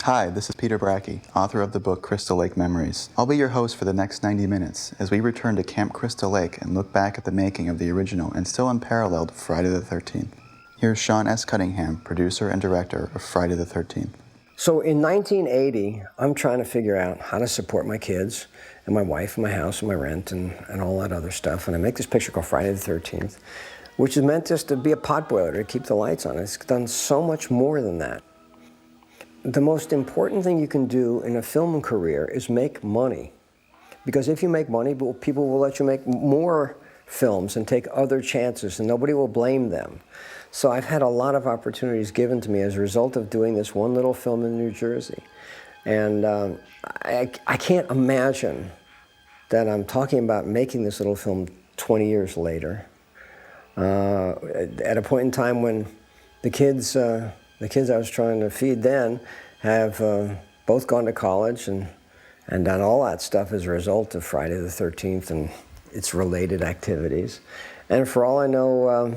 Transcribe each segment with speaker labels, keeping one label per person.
Speaker 1: Hi, this is Peter Bracke, author of the book Crystal Lake Memories. I'll be your host for the next 90 minutes as we return to Camp Crystal Lake and look back at the making of the original and still unparalleled Friday the 13th. Here's Sean S. Cunningham, producer and director of Friday the 13th.
Speaker 2: So in 1980, I'm trying to figure out how to support my kids and my wife and my house and my rent and all that other stuff. And I make this picture called Friday the 13th, which is meant just to be a potboiler to keep the lights on. It's done so much more than that. The most important thing you can do in a film career is make money. Because if you make money, people will let you make more films and take other chances, and nobody will blame them. So I've had a lot of opportunities given to me as a result of doing this one little film in New Jersey. And I can't imagine that I'm talking about making this little film 20 years later, at a point in time when the kids I was trying to feed then have both gone to college and done all that stuff as a result of Friday the 13th and its related activities. And for all I know,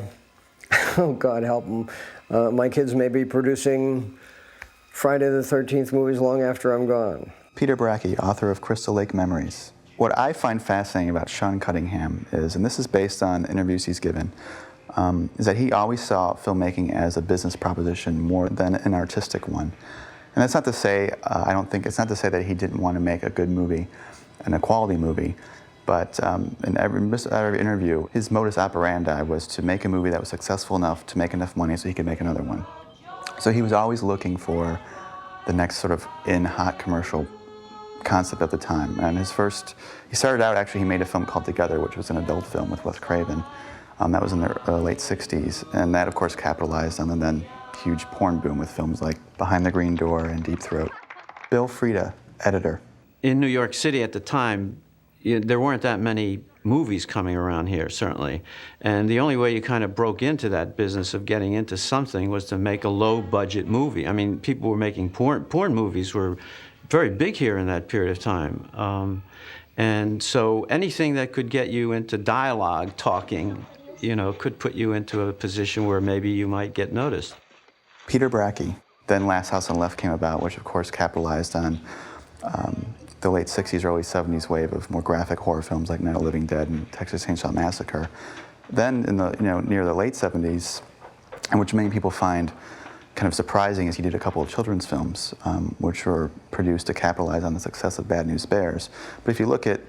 Speaker 2: oh God help them, my kids may be producing Friday the 13th movies long after I'm gone.
Speaker 1: Peter Bracke, author of Crystal Lake Memories. What I find fascinating about Sean Cunningham is, and this is based on interviews he's given, is that he always saw filmmaking as a business proposition more than an artistic one. And that's not to say, it's not to say that he didn't want to make a good movie and a quality movie, but in every interview, his modus operandi was to make a movie that was successful enough to make enough money so he could make another one. So he was always looking for the next sort of hot commercial concept at the time. And he started out, actually, he made a film called Together, which was an adult film with Wes Craven. That was in the late 60s, and that, of course, capitalized on the then huge porn boom with films like Behind the Green Door and Deep Throat. Bill Frieda, editor.
Speaker 3: In New York City at the time, there weren't that many movies coming around here, certainly. And the only way you kind of broke into that business of getting into something was to make a low-budget movie. I mean, people were making porn movies were very big here in that period of time. And so anything that could get you into dialogue, talking, could put you into a position where maybe you might get noticed.
Speaker 1: Peter Bracke, then Last House on the Left came about, which of course capitalized on the late 60s, early 70s wave of more graphic horror films like Night of the Living Dead and Texas Chainsaw Massacre. Then in the near the late 70s, and which many people find kind of surprising, is he did a couple of children's films, which were produced to capitalize on the success of Bad News Bears. But if you look at,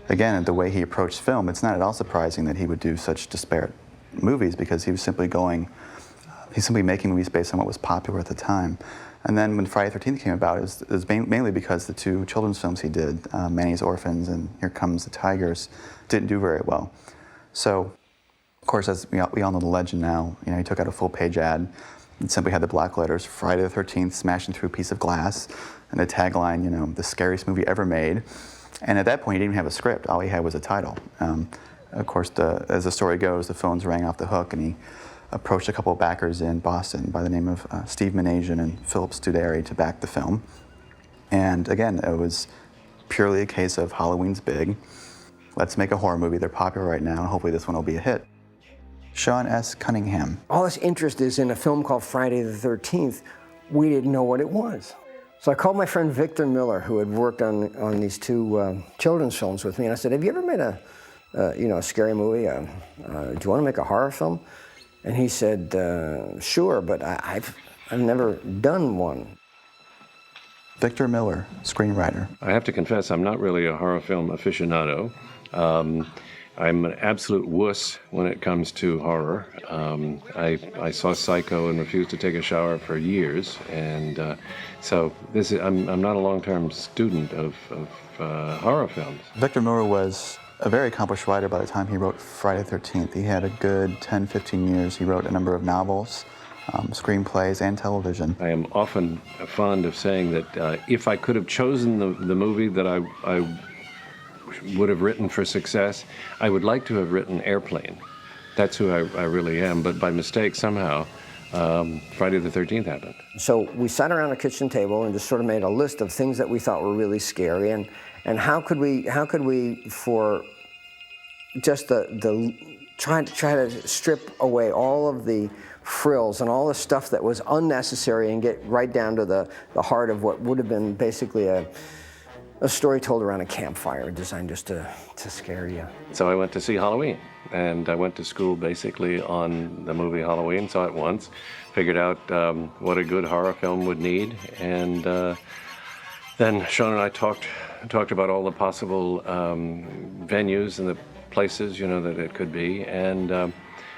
Speaker 1: again, the way he approached film, it's not at all surprising that he would do such disparate movies, because he was simply making movies based on what was popular at the time. And then when Friday the 13th came about, it was mainly because the two children's films he did, Manny's Orphans and Here Comes the Tigers, didn't do very well. So, of course, as we all know the legend now, he took out a full-page ad and simply had the block letters, Friday the 13th, smashing through a piece of glass, and the tagline, the scariest movie ever made. And at that point, he didn't even have a script. All he had was a title. Of course, as the story goes, the phones rang off the hook, and he approached a couple of backers in Boston by the name of Steve Minasian and Philip Studeri to back the film. And again, it was purely a case of Halloween's big. Let's make a horror movie. They're popular right now, and hopefully this one will be a hit. Sean S. Cunningham.
Speaker 2: All this interest is in a film called Friday the 13th. We didn't know what it was. So I called my friend Victor Miller, who had worked on these two children's films with me, and I said, have you ever made a scary movie? Do you want to make a horror film? And he said, sure, but I've never done one.
Speaker 1: Victor Miller, screenwriter.
Speaker 4: I have to confess, I'm not really a horror film aficionado. I'm an absolute wuss when it comes to horror. I saw Psycho and refused to take a shower for years, and so I'm not a long-term student of horror films.
Speaker 1: Victor Miller was a very accomplished writer by the time he wrote Friday the 13th. He had a good 10, 15 years. He wrote a number of novels, screenplays, and television.
Speaker 4: I am often fond of saying that if I could have chosen the movie that I would have written for success, I would like to have written Airplane. That's who I really am, but by mistake somehow, Friday the 13th happened.
Speaker 2: So we sat around a kitchen table and just sort of made a list of things that we thought were really scary, and how could we for just try to strip away all of the frills and all the stuff that was unnecessary and get right down to the heart of what would have been basically a story told around a campfire, designed just to scare you.
Speaker 4: So I went to see Halloween, and I went to school basically on the movie Halloween, saw it once, figured out what a good horror film would need, and then Sean and I talked about all the possible venues and the places, that it could be, and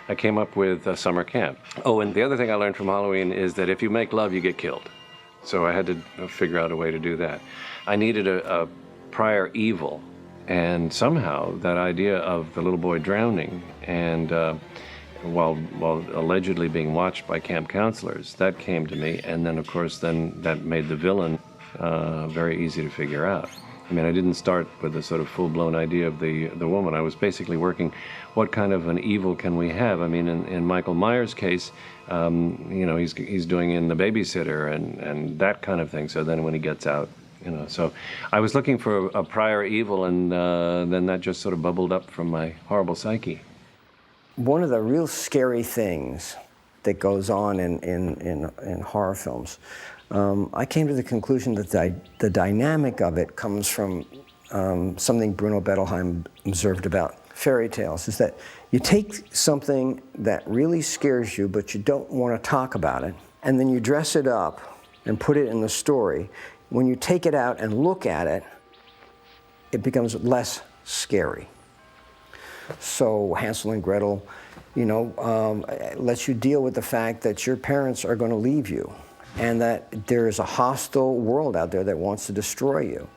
Speaker 4: I came up with a summer camp. Oh, and the other thing I learned from Halloween is that if you make love, you get killed. So I had to figure out a way to do that. I needed a prior evil, and somehow that idea of the little boy drowning and while allegedly being watched by camp counselors, that came to me, and then of course that made the villain very easy to figure out. I mean, I didn't start with a sort of full-blown idea of the woman. I was basically working, what kind of an evil can we have? I mean, in Michael Myers' case, he's doing in The Babysitter and that kind of thing. So then when he gets out, so I was looking for a prior evil, and then that just sort of bubbled up from my horrible psyche.
Speaker 2: One of the real scary things that goes on in horror films, I came to the conclusion that the dynamic of it comes from something Bruno Bettelheim observed about fairy tales, is that you take something that really scares you, but you don't want to talk about it, and then you dress it up and put it in the story. When you take it out and look at it, it becomes less scary. So Hansel and Gretel, lets you deal with the fact that your parents are going to leave you, and that there is a hostile world out there that wants to destroy you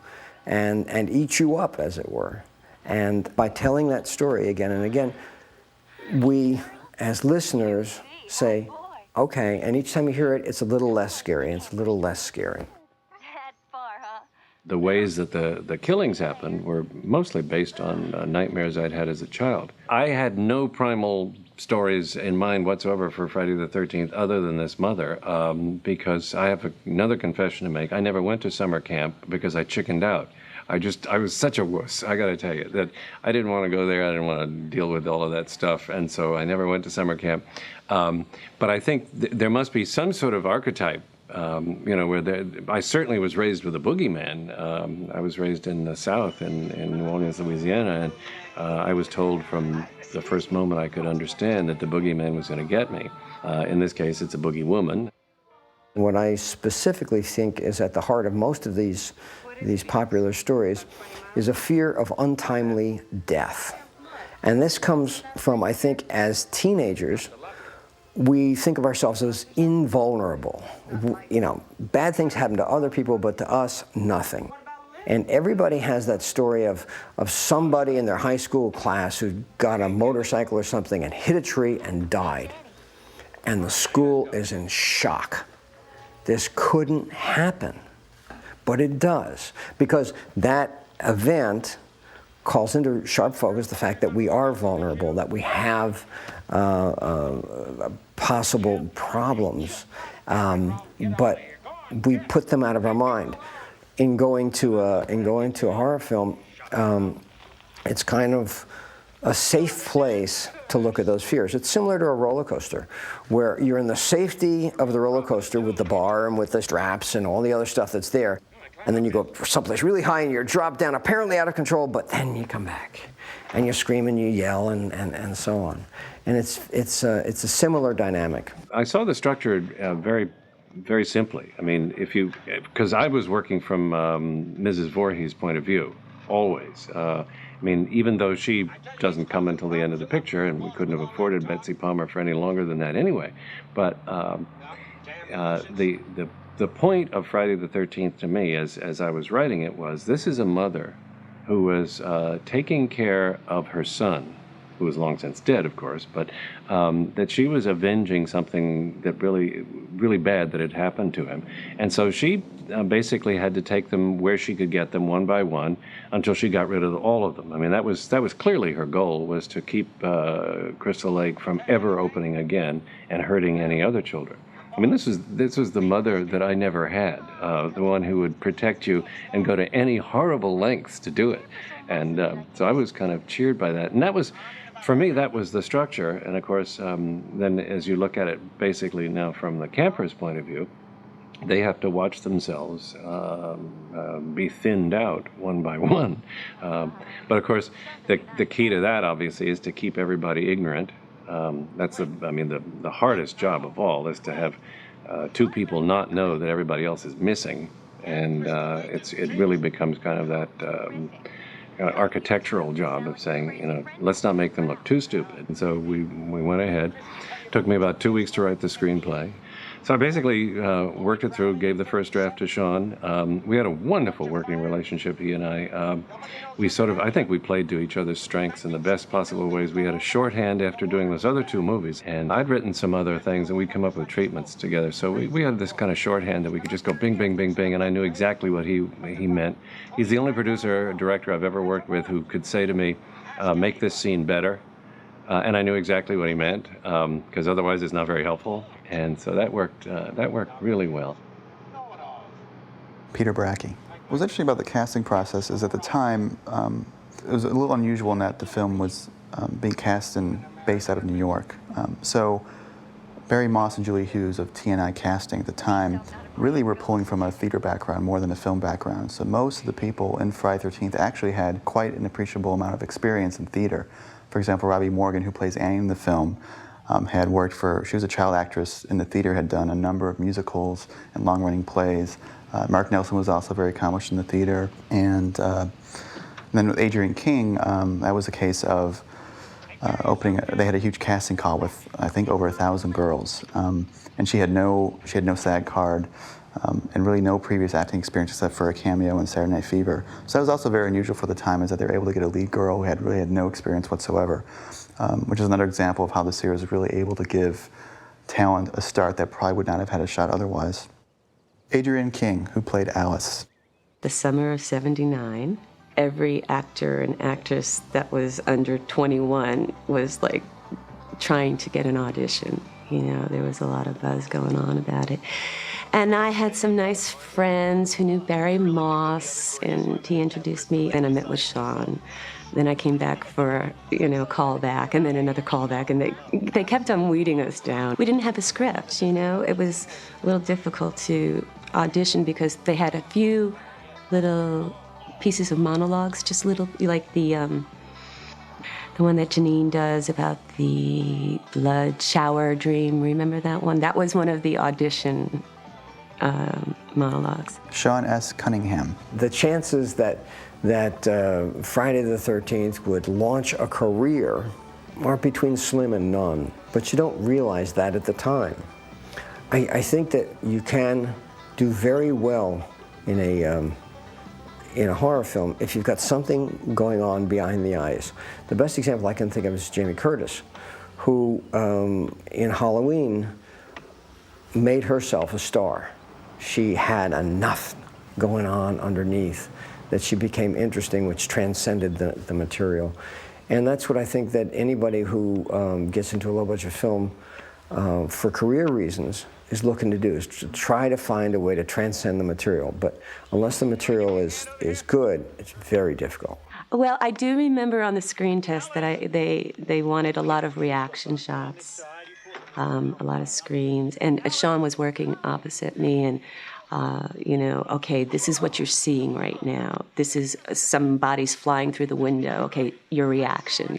Speaker 2: and eat you up, as it were. And by telling that story again and again, we, as listeners, say, okay, and each time you hear it, it's a little less scary, and it's a little less scary.
Speaker 4: The ways that the killings happened were mostly based on nightmares I'd had as a child. I had no primal stories in mind whatsoever for Friday the 13th other than this mother, because I have another confession to make. I never went to summer camp because I chickened out. I was such a wuss, I gotta tell you, that I didn't want to go there, I didn't want to deal with all of that stuff, and so I never went to summer camp. But I think there must be some sort of archetype, where I certainly was raised with a boogeyman. I was raised in the South, in New Orleans, Louisiana, and I was told from the first moment I could understand that the boogeyman was going to get me. In this case, it's a boogie woman.
Speaker 2: What I specifically think is at the heart of most of these popular stories is a fear of untimely death. And this comes from, I think, as teenagers, we think of ourselves as invulnerable. Bad things happen to other people, but to us, nothing. And everybody has that story of somebody in their high school class who got a motorcycle or something and hit a tree and died. And the school is in shock. This couldn't happen. But it does, because that event calls into sharp focus the fact that we are vulnerable, that we have possible problems, but we put them out of our mind. In going to a horror film, it's kind of a safe place to look at those fears. It's similar to a roller coaster, where you're in the safety of the roller coaster with the bar and with the straps and all the other stuff that's there, and then you go someplace really high and you're dropped down, apparently out of control, but then you come back and you scream and you yell and so on. And it's a similar dynamic. I
Speaker 4: saw the structure very, very simply. I mean, because I was working from Mrs. Voorhees' point of view, always. I mean, even though she doesn't come until the end of the picture, and we couldn't have afforded Betsy Palmer for any longer than that anyway, but the point of Friday the 13th to me, as I was writing it, was this is a mother who was taking care of her son, who was long since dead, of course, but that she was avenging something that really bad that had happened to him. And so she basically had to take them where she could get them one by one until she got rid of all of them. I mean, that was clearly her goal, was to keep Crystal Lake from ever opening again and hurting any other children. I mean, this was the mother that I never had, the one who would protect you and go to any horrible lengths to do it. And so I was kind of cheered by that. And that was For me, that was the structure. And of course, then as you look at it basically now from the camper's point of view, they have to watch themselves be thinned out one by one. But of course, the key to that, obviously, is to keep everybody ignorant. That's the hardest job of all is to have two people not know that everybody else is missing. And it really becomes kind of that architectural job of saying, let's not make them look too stupid. And so we went ahead. It took me about 2 weeks to write the screenplay. So I basically worked it through, gave the first draft to Sean. We had a wonderful working relationship, he and I. I think we played to each other's strengths in the best possible ways. We had a shorthand after doing those other two movies, and I'd written some other things, and we'd come up with treatments together. So we had this kind of shorthand that we could just go bing, bing, bing, bing, and I knew exactly what he meant. He's the only producer or director I've ever worked with who could say to me, make this scene better. And I knew exactly what he meant, because otherwise it's not very helpful. And so that worked really well.
Speaker 1: Peter Bracke. What was interesting about the casting process is at the time, it was a little unusual in that the film was being cast and based out of New York. So Barry Moss and Julie Hughes of TNI Casting at the time really were pulling from a theater background more than a film background. So most of the people in Friday the 13th actually had quite an appreciable amount of experience in theater. For example, Robbie Morgan, who plays Annie in the film, had worked she was a child actress in the theater, had done a number of musicals and long-running plays. Mark Nelson was also very accomplished in the theater. And then with Adrienne King, that was a case of they had a huge casting call with, I think, over 1,000 girls. And she had no SAG card and really no previous acting experience except for a cameo in Saturday Night Fever. So that was also very unusual for the time, is that they were able to get a lead girl who really had no experience whatsoever, which is another example of how the series was really able to give talent a start that probably would not have had a shot otherwise. Adrienne King, who played Alice.
Speaker 5: The summer of '79, every actor and actress that was under 21 was like trying to get an audition. There was a lot of buzz going on about it. And I had some nice friends who knew Barry Moss, and he introduced me, and I met with Sean. Then I came back for, a call back, and then another call back, and they kept on weeding us down. We didn't have a script, It was a little difficult to audition because they had a few little pieces of monologues, just little, like the one that Janine does about the blood shower dream. Remember that one? That was one of the audition monologues.
Speaker 1: Sean S. Cunningham.
Speaker 2: The chances that Friday the 13th would launch a career are between slim and none, but you don't realize that at the time. I think that you can do very well in a horror film if you've got something going on behind the eyes. The best example I can think of is Jamie Curtis, who in Halloween made herself a star. She had enough going on underneath that she became interesting, which transcended the material. And that's what I think that anybody who gets into a low-budget film for career reasons is looking to do, is to try to find a way to transcend the material. But unless the material is good, it's very difficult.
Speaker 5: Well, I do remember on the screen test that they wanted a lot of reaction shots, a lot of screams. And Sean was working opposite me, and okay, this is what you're seeing right now. This is some bodies flying through the window. Okay, your reaction,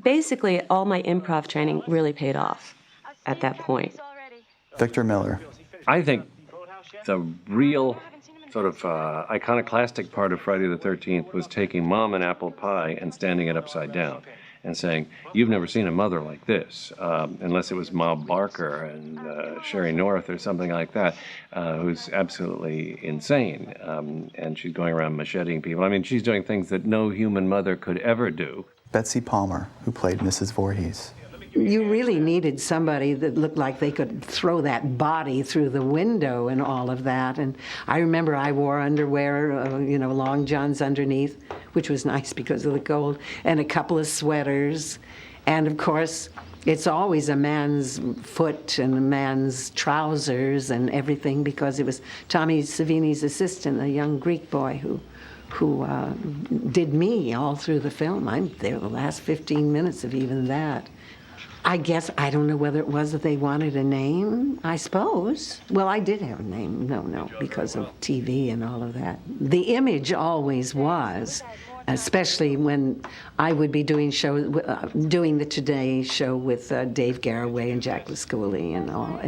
Speaker 5: basically all my improv training really paid off at that point.
Speaker 1: Victor Miller.
Speaker 4: I think the real sort of iconoclastic part of Friday the 13th was taking Mom and Apple Pie and standing it upside down and saying, you've never seen a mother like this, unless it was Ma Barker and Sherry North or something like that, who's absolutely insane. And she's going around macheting people. I mean, she's doing things that no human mother could ever do.
Speaker 1: Betsy Palmer, who played Mrs. Voorhees.
Speaker 6: You really needed somebody that looked like they could throw that body through the window and all of that. And I remember I wore underwear, long johns underneath, which was nice because of the cold, and a couple of sweaters. And of course, it's always a man's foot and a man's trousers and everything, because it was Tommy Savini's assistant, a young Greek boy who who did me all through the film. I'm there the last 15 minutes of even that. I guess, I don't know whether it was that they wanted a name, I suppose. Well, I did have a name, no, because of TV and all of that. The image always was, especially when I would be doing the Today Show with Dave Garroway and Jack Lasculi and all,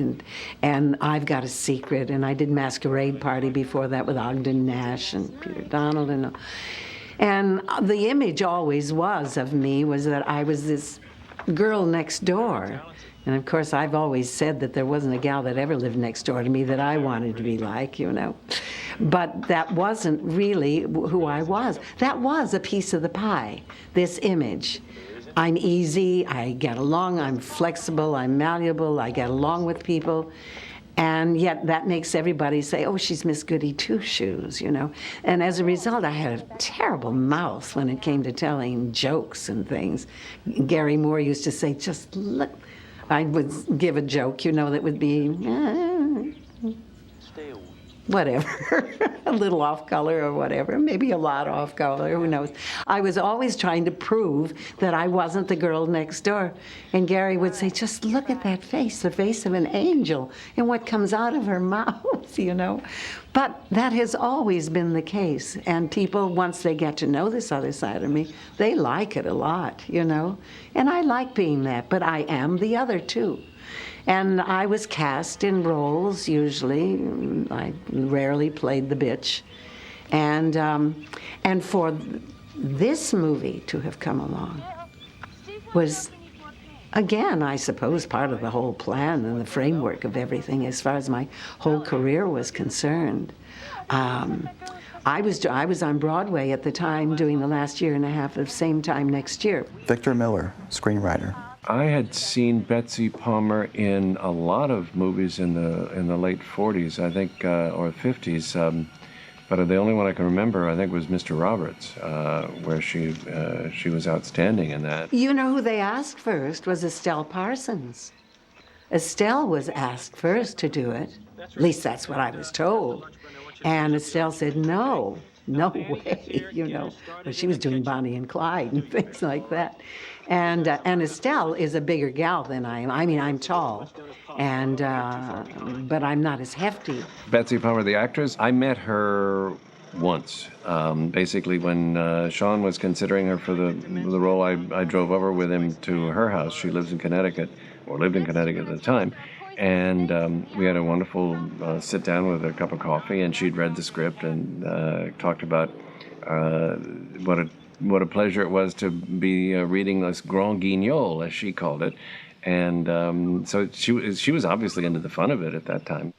Speaker 6: and I've Got a Secret, and I did Masquerade Party before that with Ogden Nash and Peter Donald and all. And the image always was of me was that I was this girl next door. And of course, I've always said that there wasn't a gal that ever lived next door to me that I wanted to be like, you know. But that wasn't really who I was. That was a piece of the pie, this image. I'm easy, I get along, I'm flexible, I'm malleable, I get along with people. And yet that makes everybody say, oh, she's Miss Goody Two-Shoes, you know. And as a result, I had a terrible mouth when it came to telling jokes and things. Gary Moore used to say, just look. I would give a joke, you know, that would be, whatever, a little off color or whatever, maybe a lot off color, who knows. I was always trying to prove that I wasn't the girl next door. And Gary would say, just look at that face, the face of an angel, and what comes out of her mouth, you know. But that has always been the case. And people, once they get to know this other side of me, they like it a lot, you know. And I like being that, but I am the other too. And I was cast in roles, usually. I rarely played the bitch. And for this movie to have come along was, again, I suppose, part of the whole plan and the framework of everything as far as my whole career was concerned. I was on Broadway at the time doing the last year and a half of Same Time Next Year.
Speaker 1: Victor Miller, screenwriter.
Speaker 4: I had seen Betsy Palmer in a lot of movies in the late 40s, I think, or 50s. But the only one I can remember, I think, was Mr. Roberts, where she was outstanding in that.
Speaker 6: You know who they asked first was Estelle Parsons. Estelle was asked first to do it. At least that's what I was told. And Estelle said, no way, you know. But she was doing Bonnie and Clyde and things like that. And Estelle is a bigger gal than I am. I mean, I'm tall, and but I'm not as hefty.
Speaker 4: Betsy Palmer, the actress, I met her once. Basically, when Sean was considering her for the role, I drove over with him to her house. She lives in Connecticut, or lived in Connecticut at the time. And we had a wonderful sit down with a cup of coffee, and she'd read the script and talked about what a pleasure it was to be reading this Grand Guignol, as she called it. And so she was obviously into the fun of it at that time.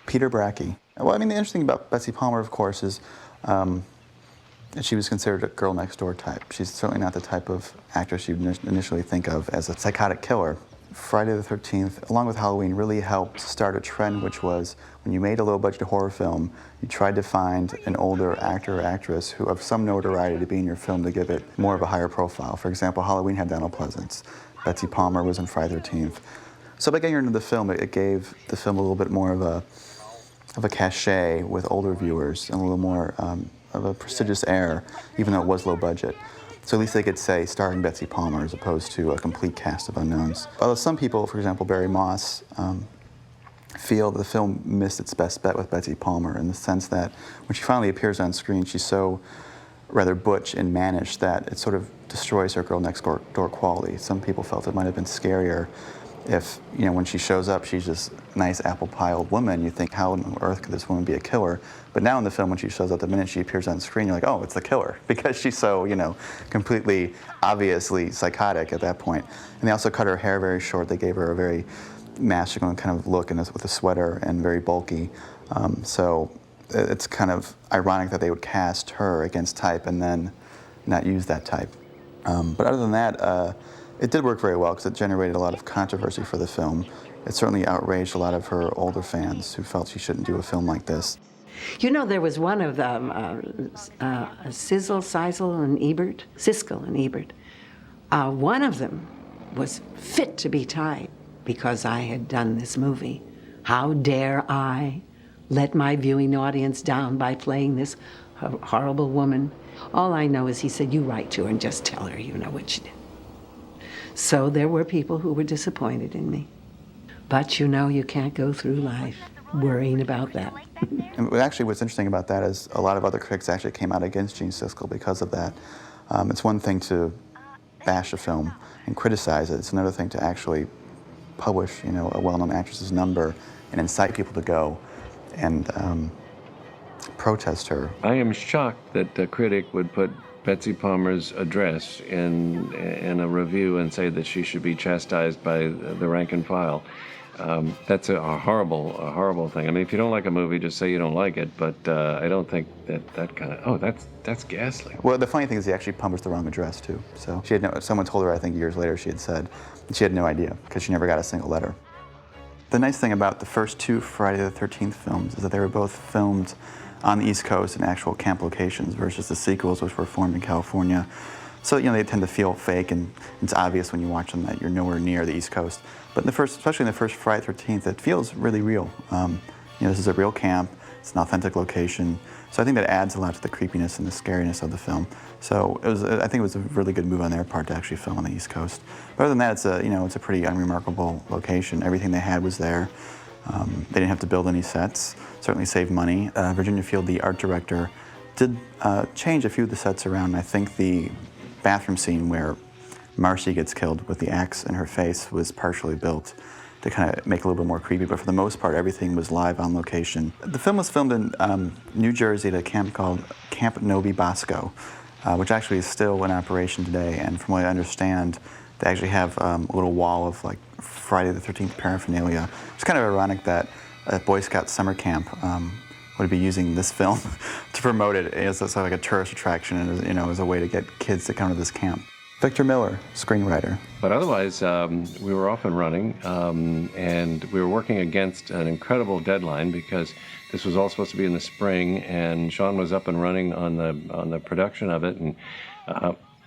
Speaker 1: Peter Bracke. Well, I mean, the interesting thing about Betsy Palmer, of course, is that she was considered a girl next door type. She's certainly not the type of actress you initially think of as a psychotic killer. Friday the 13th, along with Halloween, really helped start a trend, which was when you made a low-budget horror film, you tried to find an older actor or actress who of some notoriety to be in your film to give it more of a higher profile. For example, Halloween had Donald Pleasance. Betsy Palmer was in Friday the 13th. So by getting her into the film, it gave the film a little bit more of a cachet with older viewers and a little more of a prestigious air, even though it was low budget. So at least they could say starring Betsy Palmer as opposed to a complete cast of unknowns. Although some people, for example, Barry Moss, feel that the film missed its best bet with Betsy Palmer in the sense that when she finally appears on screen, she's so rather butch and mannish that it sort of destroys her girl next door quality. Some people felt it might have been scarier if, you know, when she shows up, she's this nice apple pie old woman. You think, how on earth could this woman be a killer? But now in the film, when she shows up, the minute she appears on screen, you're like, oh, it's the killer, because she's so, you know, completely, obviously psychotic at that point. And they also cut her hair very short. They gave her a very masculine kind of look with a sweater and very bulky. So it's kind of ironic that they would cast her against type and then not use that type. But other than that, it did work very well because it generated a lot of controversy for the film. It certainly outraged a lot of her older fans who felt she shouldn't do a film like this.
Speaker 6: You know, there was one of them, Siskel and Ebert. One of them was fit to be tied because I had done this movie. How dare I let my viewing audience down by playing this a horrible woman. All I know is he said, you write to her and just tell her you know what she did. So there were people who were disappointed in me. But you know, you can't go through life worrying about that.
Speaker 1: And actually, what's interesting about that is a lot of other critics actually came out against Gene Siskel because of that. It's one thing to bash a film and criticize it. It's another thing to actually publish, you know, a well-known actress's number and incite people to go and protest her.
Speaker 4: I am shocked that the critic would put Betsy Palmer's address in a review and say that she should be chastised by the rank and file. That's a horrible thing. I mean, if you don't like a movie, just say you don't like it. But I don't think that kind of, that's ghastly.
Speaker 1: Well, the funny thing is he actually published the wrong address too. So she had someone told her, I think years later, she had said, she had no idea because she never got a single letter. The nice thing about the first two Friday the 13th films is that they were both filmed on the East Coast in actual camp locations versus the sequels, which were formed in California. So, you know, they tend to feel fake, and it's obvious when you watch them that you're nowhere near the East Coast. But in the first, especially in the first Friday the 13th, it feels really real. You know, this is a real camp. It's an authentic location. So I think that adds a lot to the creepiness and the scariness of the film. So I think it was a really good move on their part to actually film on the East Coast. But other than that, it's a pretty unremarkable location. Everything they had was there. They didn't have to build any sets. Certainly saved money. Virginia Field, the art director, did change a few of the sets around. I think the bathroom scene where Marcy gets killed with the axe in her face was partially built to kind of make it a little bit more creepy, but for the most part, everything was live on location. The film was filmed in New Jersey at a camp called Camp Novi Bosco, which actually is still in operation today, and from what I understand, they actually have a little wall of like Friday the 13th paraphernalia. It's kind of ironic that a Boy Scout summer camp would be using this film to promote it as sort of like a tourist attraction and, you know, as a way to get kids to come to this camp. Victor Miller, screenwriter.
Speaker 4: But otherwise, we were off and running, and we were working against an incredible deadline because this was all supposed to be in the spring, and Sean was up and running on the production of it, and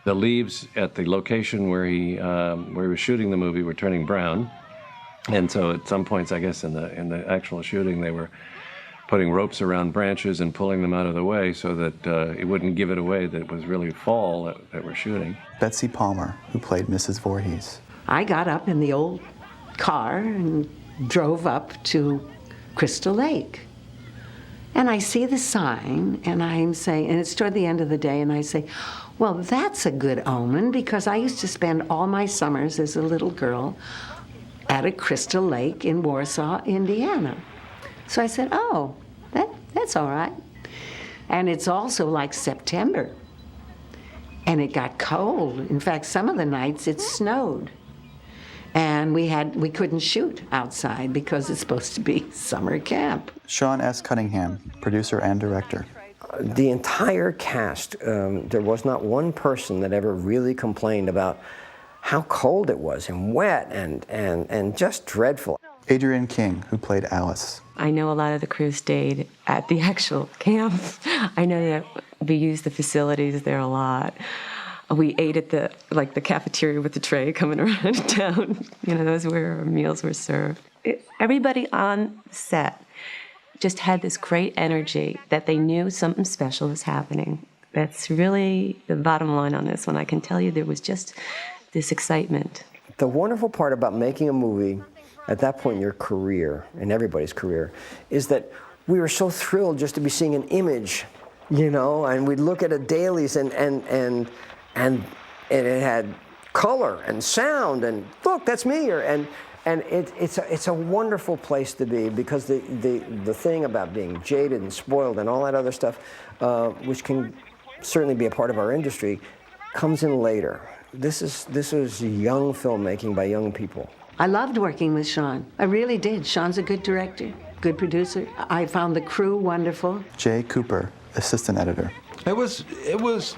Speaker 4: the leaves at the location where he was shooting the movie were turning brown, and so at some points, I guess in the actual shooting, they were putting ropes around branches and pulling them out of the way so that it wouldn't give it away that it was really fall that we're shooting.
Speaker 1: Betsy Palmer, who played Mrs. Voorhees.
Speaker 6: I got up in the old car and drove up to Crystal Lake. And I see the sign, and I'm saying, and it's toward the end of the day, and I say, well, that's a good omen, because I used to spend all my summers as a little girl at a Crystal Lake in Warsaw, Indiana. So I said, oh, that's all right. And it's also like September. And it got cold. In fact, some of the nights it snowed. And we couldn't shoot outside because it's supposed to be summer camp.
Speaker 1: Sean S. Cunningham, producer and director.
Speaker 2: The entire cast, there was not one person that ever really complained about how cold it was and wet and just dreadful.
Speaker 1: Adrienne King, who played Alice.
Speaker 5: I know a lot of the crew stayed at the actual camp. I know that we used the facilities there a lot. We ate at the cafeteria with the tray coming around town. You know, those were where meals were served. Everybody on set just had this great energy that they knew something special was happening. That's really the bottom line on this one. I can tell you there was just this excitement.
Speaker 2: The wonderful part about making a movie at that point in your career, in everybody's career, is that we were so thrilled just to be seeing an image, you know, and we'd look at a dailies and it had color and sound and look, that's me, and it's a wonderful place to be, because the thing about being jaded and spoiled and all that other stuff, which can certainly be a part of our industry, comes in later. This is young filmmaking by young people.
Speaker 6: I loved working with Sean. I really did. Sean's a good director, good producer. I found the crew wonderful.
Speaker 1: Jay Cooper, assistant editor.
Speaker 7: It was,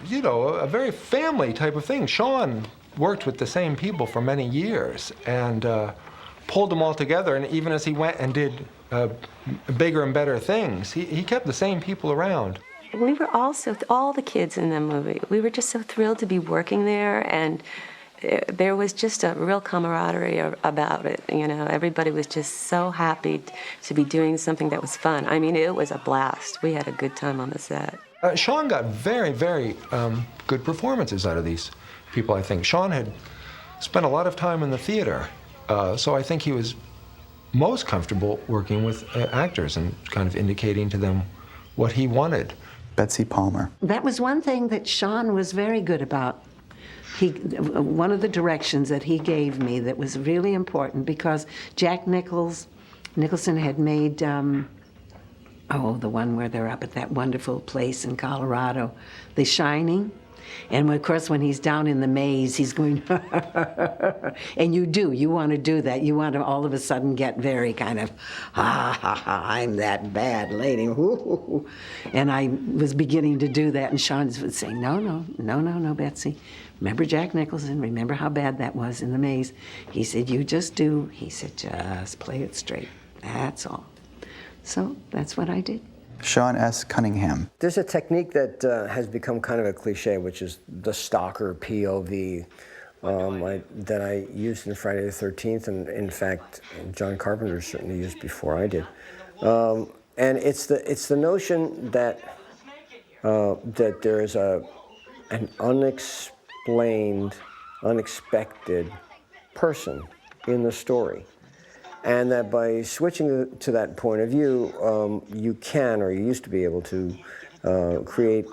Speaker 7: you know, a very family type of thing. Sean worked with the same people for many years and pulled them all together. And even as he went and did bigger and better things, he kept the same people around.
Speaker 5: We were also, all the kids in the movie, we were just so thrilled to be working there, and there was just a real camaraderie about it. You know, everybody was just so happy to be doing something that was fun. I mean, it was a blast. We had a good time on the set.
Speaker 7: Sean got very, very good performances out of these people, I think. Sean had spent a lot of time in the theater, so I think he was most comfortable working with actors and kind of indicating to them what he wanted.
Speaker 1: Betsy Palmer.
Speaker 6: That was one thing that Sean was very good about. One of the directions that he gave me that was really important, because Jack Nicholson had made, the one where they're up at that wonderful place in Colorado, The Shining. And of course, when he's down in the maze, he's going, and you want to do that. You want to all of a sudden get very kind of, I'm that bad lady. And I was beginning to do that, and Sean would say, no, Betsy. Remember Jack Nicholson, remember how bad that was in the maze. He said, just play it straight, that's all. So that's what I did.
Speaker 1: Sean S. Cunningham.
Speaker 2: There's a technique that has become kind of a cliche, which is the Stalker Pov that I used in Friday the 13th, and in fact, John Carpenter certainly used before I did. And it's the notion that there is an unexpected person in the story. And that by switching to that point of view, you can, or you used to be able to, create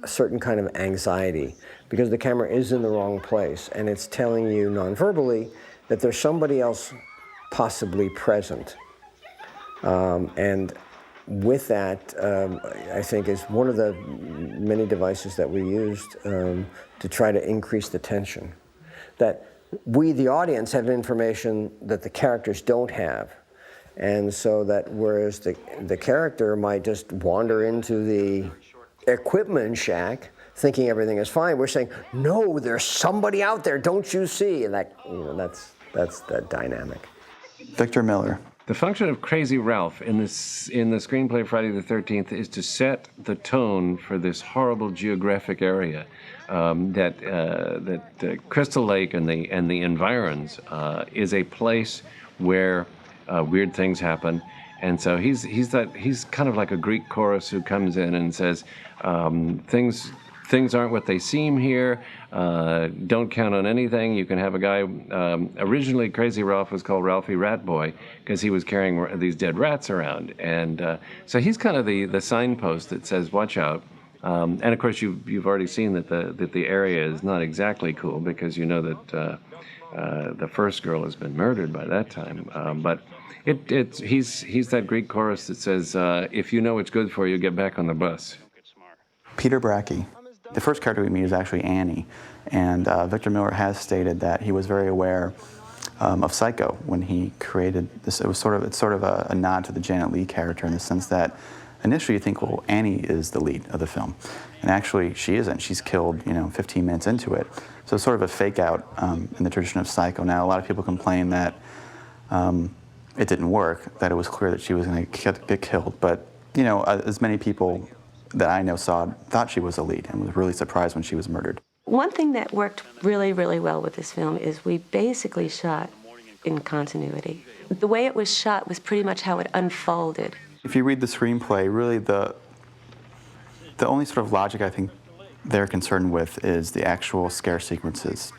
Speaker 2: a certain kind of anxiety, because the camera is in the wrong place, and it's telling you non-verbally that there's somebody else possibly present. And with that, I think is one of the many devices that we used to try to increase the tension. That we, the audience, have information that the characters don't have. And so that whereas the character might just wander into the equipment shack thinking everything is fine, we're saying, no, there's somebody out there, don't you see? And that, that's that dynamic.
Speaker 1: Victor Miller.
Speaker 4: The function of Crazy Ralph in the screenplay Friday the 13th is to set the tone for this horrible geographic area. That Crystal Lake and the environs is a place where weird things happen, and so he's kind of like a Greek chorus who comes in and says things aren't what they seem here. Don't count on anything. You can have a guy. Originally, Crazy Ralph was called Ralphie Rat Boy because he was carrying these dead rats around, and so he's kind of the signpost that says, "Watch out." And of course, you've already seen that the area is not exactly cool, because you know that the first girl has been murdered by that time. But he's that Greek chorus that says, "If you know what's good for you, get back on the bus."
Speaker 1: Peter Bracke. The first character we meet is actually Annie, and Victor Miller has stated that he was very aware of Psycho when he created this. It's sort of a nod to the Janet Leigh character in the sense that initially you think, well, Annie is the lead of the film, and actually she isn't. She's killed, 15 minutes into it. So it's sort of a fake out in the tradition of Psycho. Now, a lot of people complain that it didn't work, that it was clear that she was going to get killed, but as many people that I know thought she was a lead and was really surprised when she was murdered.
Speaker 5: One thing that worked really, really well with this film is we basically shot in continuity. The way it was shot was pretty much how it unfolded.
Speaker 1: If you read the screenplay, really the only sort of logic I think they're concerned with is the actual scare sequences.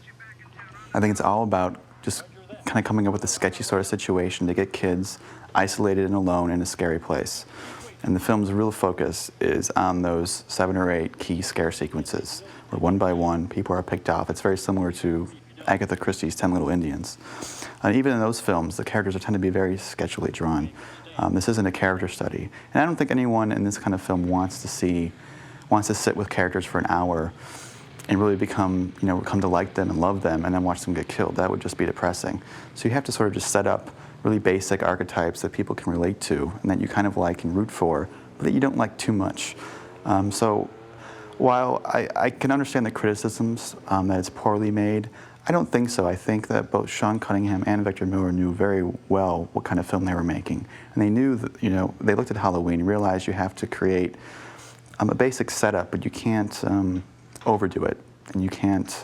Speaker 1: I think it's all about just kind of coming up with a sketchy sort of situation to get kids isolated and alone in a scary place. And the film's real focus is on those 7 or 8 key scare sequences, where one by one people are picked off. It's very similar to Agatha Christie's 10 Little Indians. Even in those films, the characters tend to be very sketchily drawn. This isn't a character study. And I don't think anyone in this kind of film wants to sit with characters for an hour and really come to like them and love them and then watch them get killed. That would just be depressing. So you have to sort of just set up really basic archetypes that people can relate to and that you kind of like and root for, but that you don't like too much. So while I can understand the criticisms that it's poorly made, I don't think so. I think that both Sean Cunningham and Victor Miller knew very well what kind of film they were making. And they knew that, they looked at Halloween and realized you have to create a basic setup, but you can't overdo it. And you can't,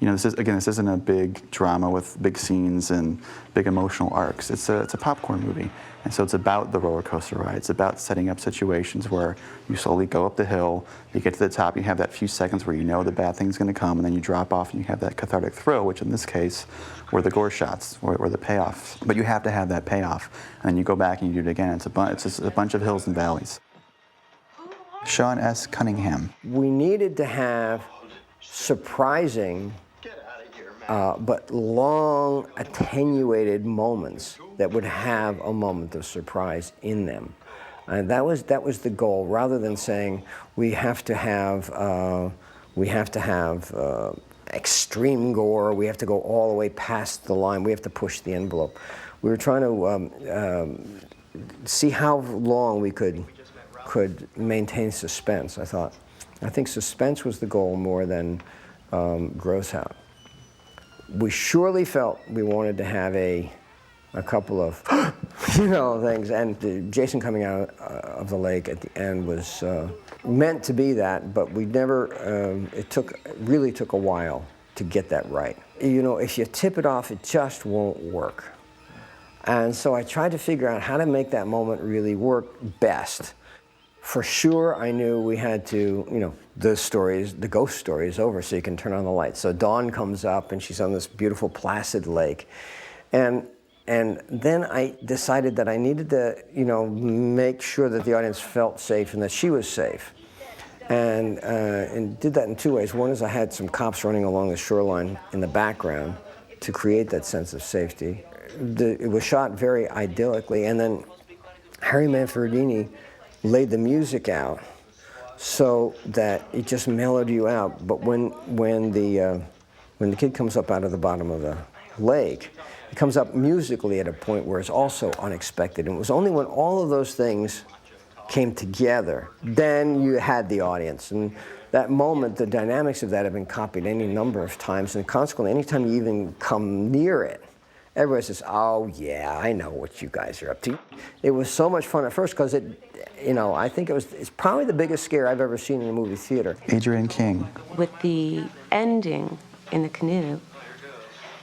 Speaker 1: You know, this isn't a big drama with big scenes and big emotional arcs. It's a popcorn movie. And so it's about the roller coaster ride. It's about setting up situations where you slowly go up the hill, you get to the top, you have that few seconds where you know the bad thing's gonna come, and then you drop off and you have that cathartic thrill, which in this case were the gore shots, or the payoffs. But you have to have that payoff. And then you go back and you do it again. It's just a bunch of hills and valleys. Sean S. Cunningham.
Speaker 2: We needed to have surprising but long, attenuated moments that would have a moment of surprise in them. And that was the goal, rather than saying we have to have extreme gore, we have to go all the way past the line, we have to push the envelope. We were trying to see how long we could maintain suspense. I think suspense was the goal more than gross out. We surely felt we wanted to have a couple of, things. And Jason coming out of the lake at the end was meant to be that, but we never, it really took a while to get that right. You know, if you tip it off, it just won't work. And so I tried to figure out how to make that moment really work best. For sure, I knew we had to, the ghost story is over, so you can turn on the lights. So Dawn comes up, and she's on this beautiful placid lake. And then I decided that I needed to, make sure that the audience felt safe and that she was safe. And did that in two ways. One is I had some cops running along the shoreline in the background to create that sense of safety. It was shot very idyllically, and then Harry Manfredini laid the music out so that it just mellowed you out. But when the kid comes up out of the bottom of the lake, it comes up musically at a point where it's also unexpected. And it was only when all of those things came together, then you had the audience. And that moment, the dynamics of that have been copied any number of times, and consequently, anytime you even come near it, everybody says, "Oh yeah, I know what you guys are up to." It was so much fun at first because I think it's probably the biggest scare I've ever seen in a movie theater.
Speaker 1: Adrienne King.
Speaker 5: With the ending in the canoe,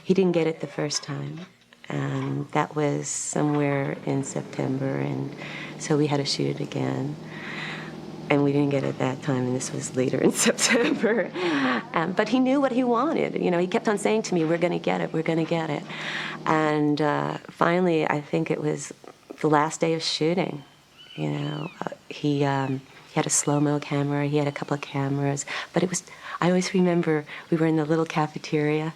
Speaker 5: he didn't get it the first time. And that was somewhere in September, and so we had to shoot it again. And we didn't get it that time, and this was later in September. But he knew what he wanted. He kept on saying to me, "We're going to get it, we're going to get it." And finally, I think it was the last day of shooting. He had a slow-mo camera, he had a couple of cameras, but I always remember we were in the little cafeteria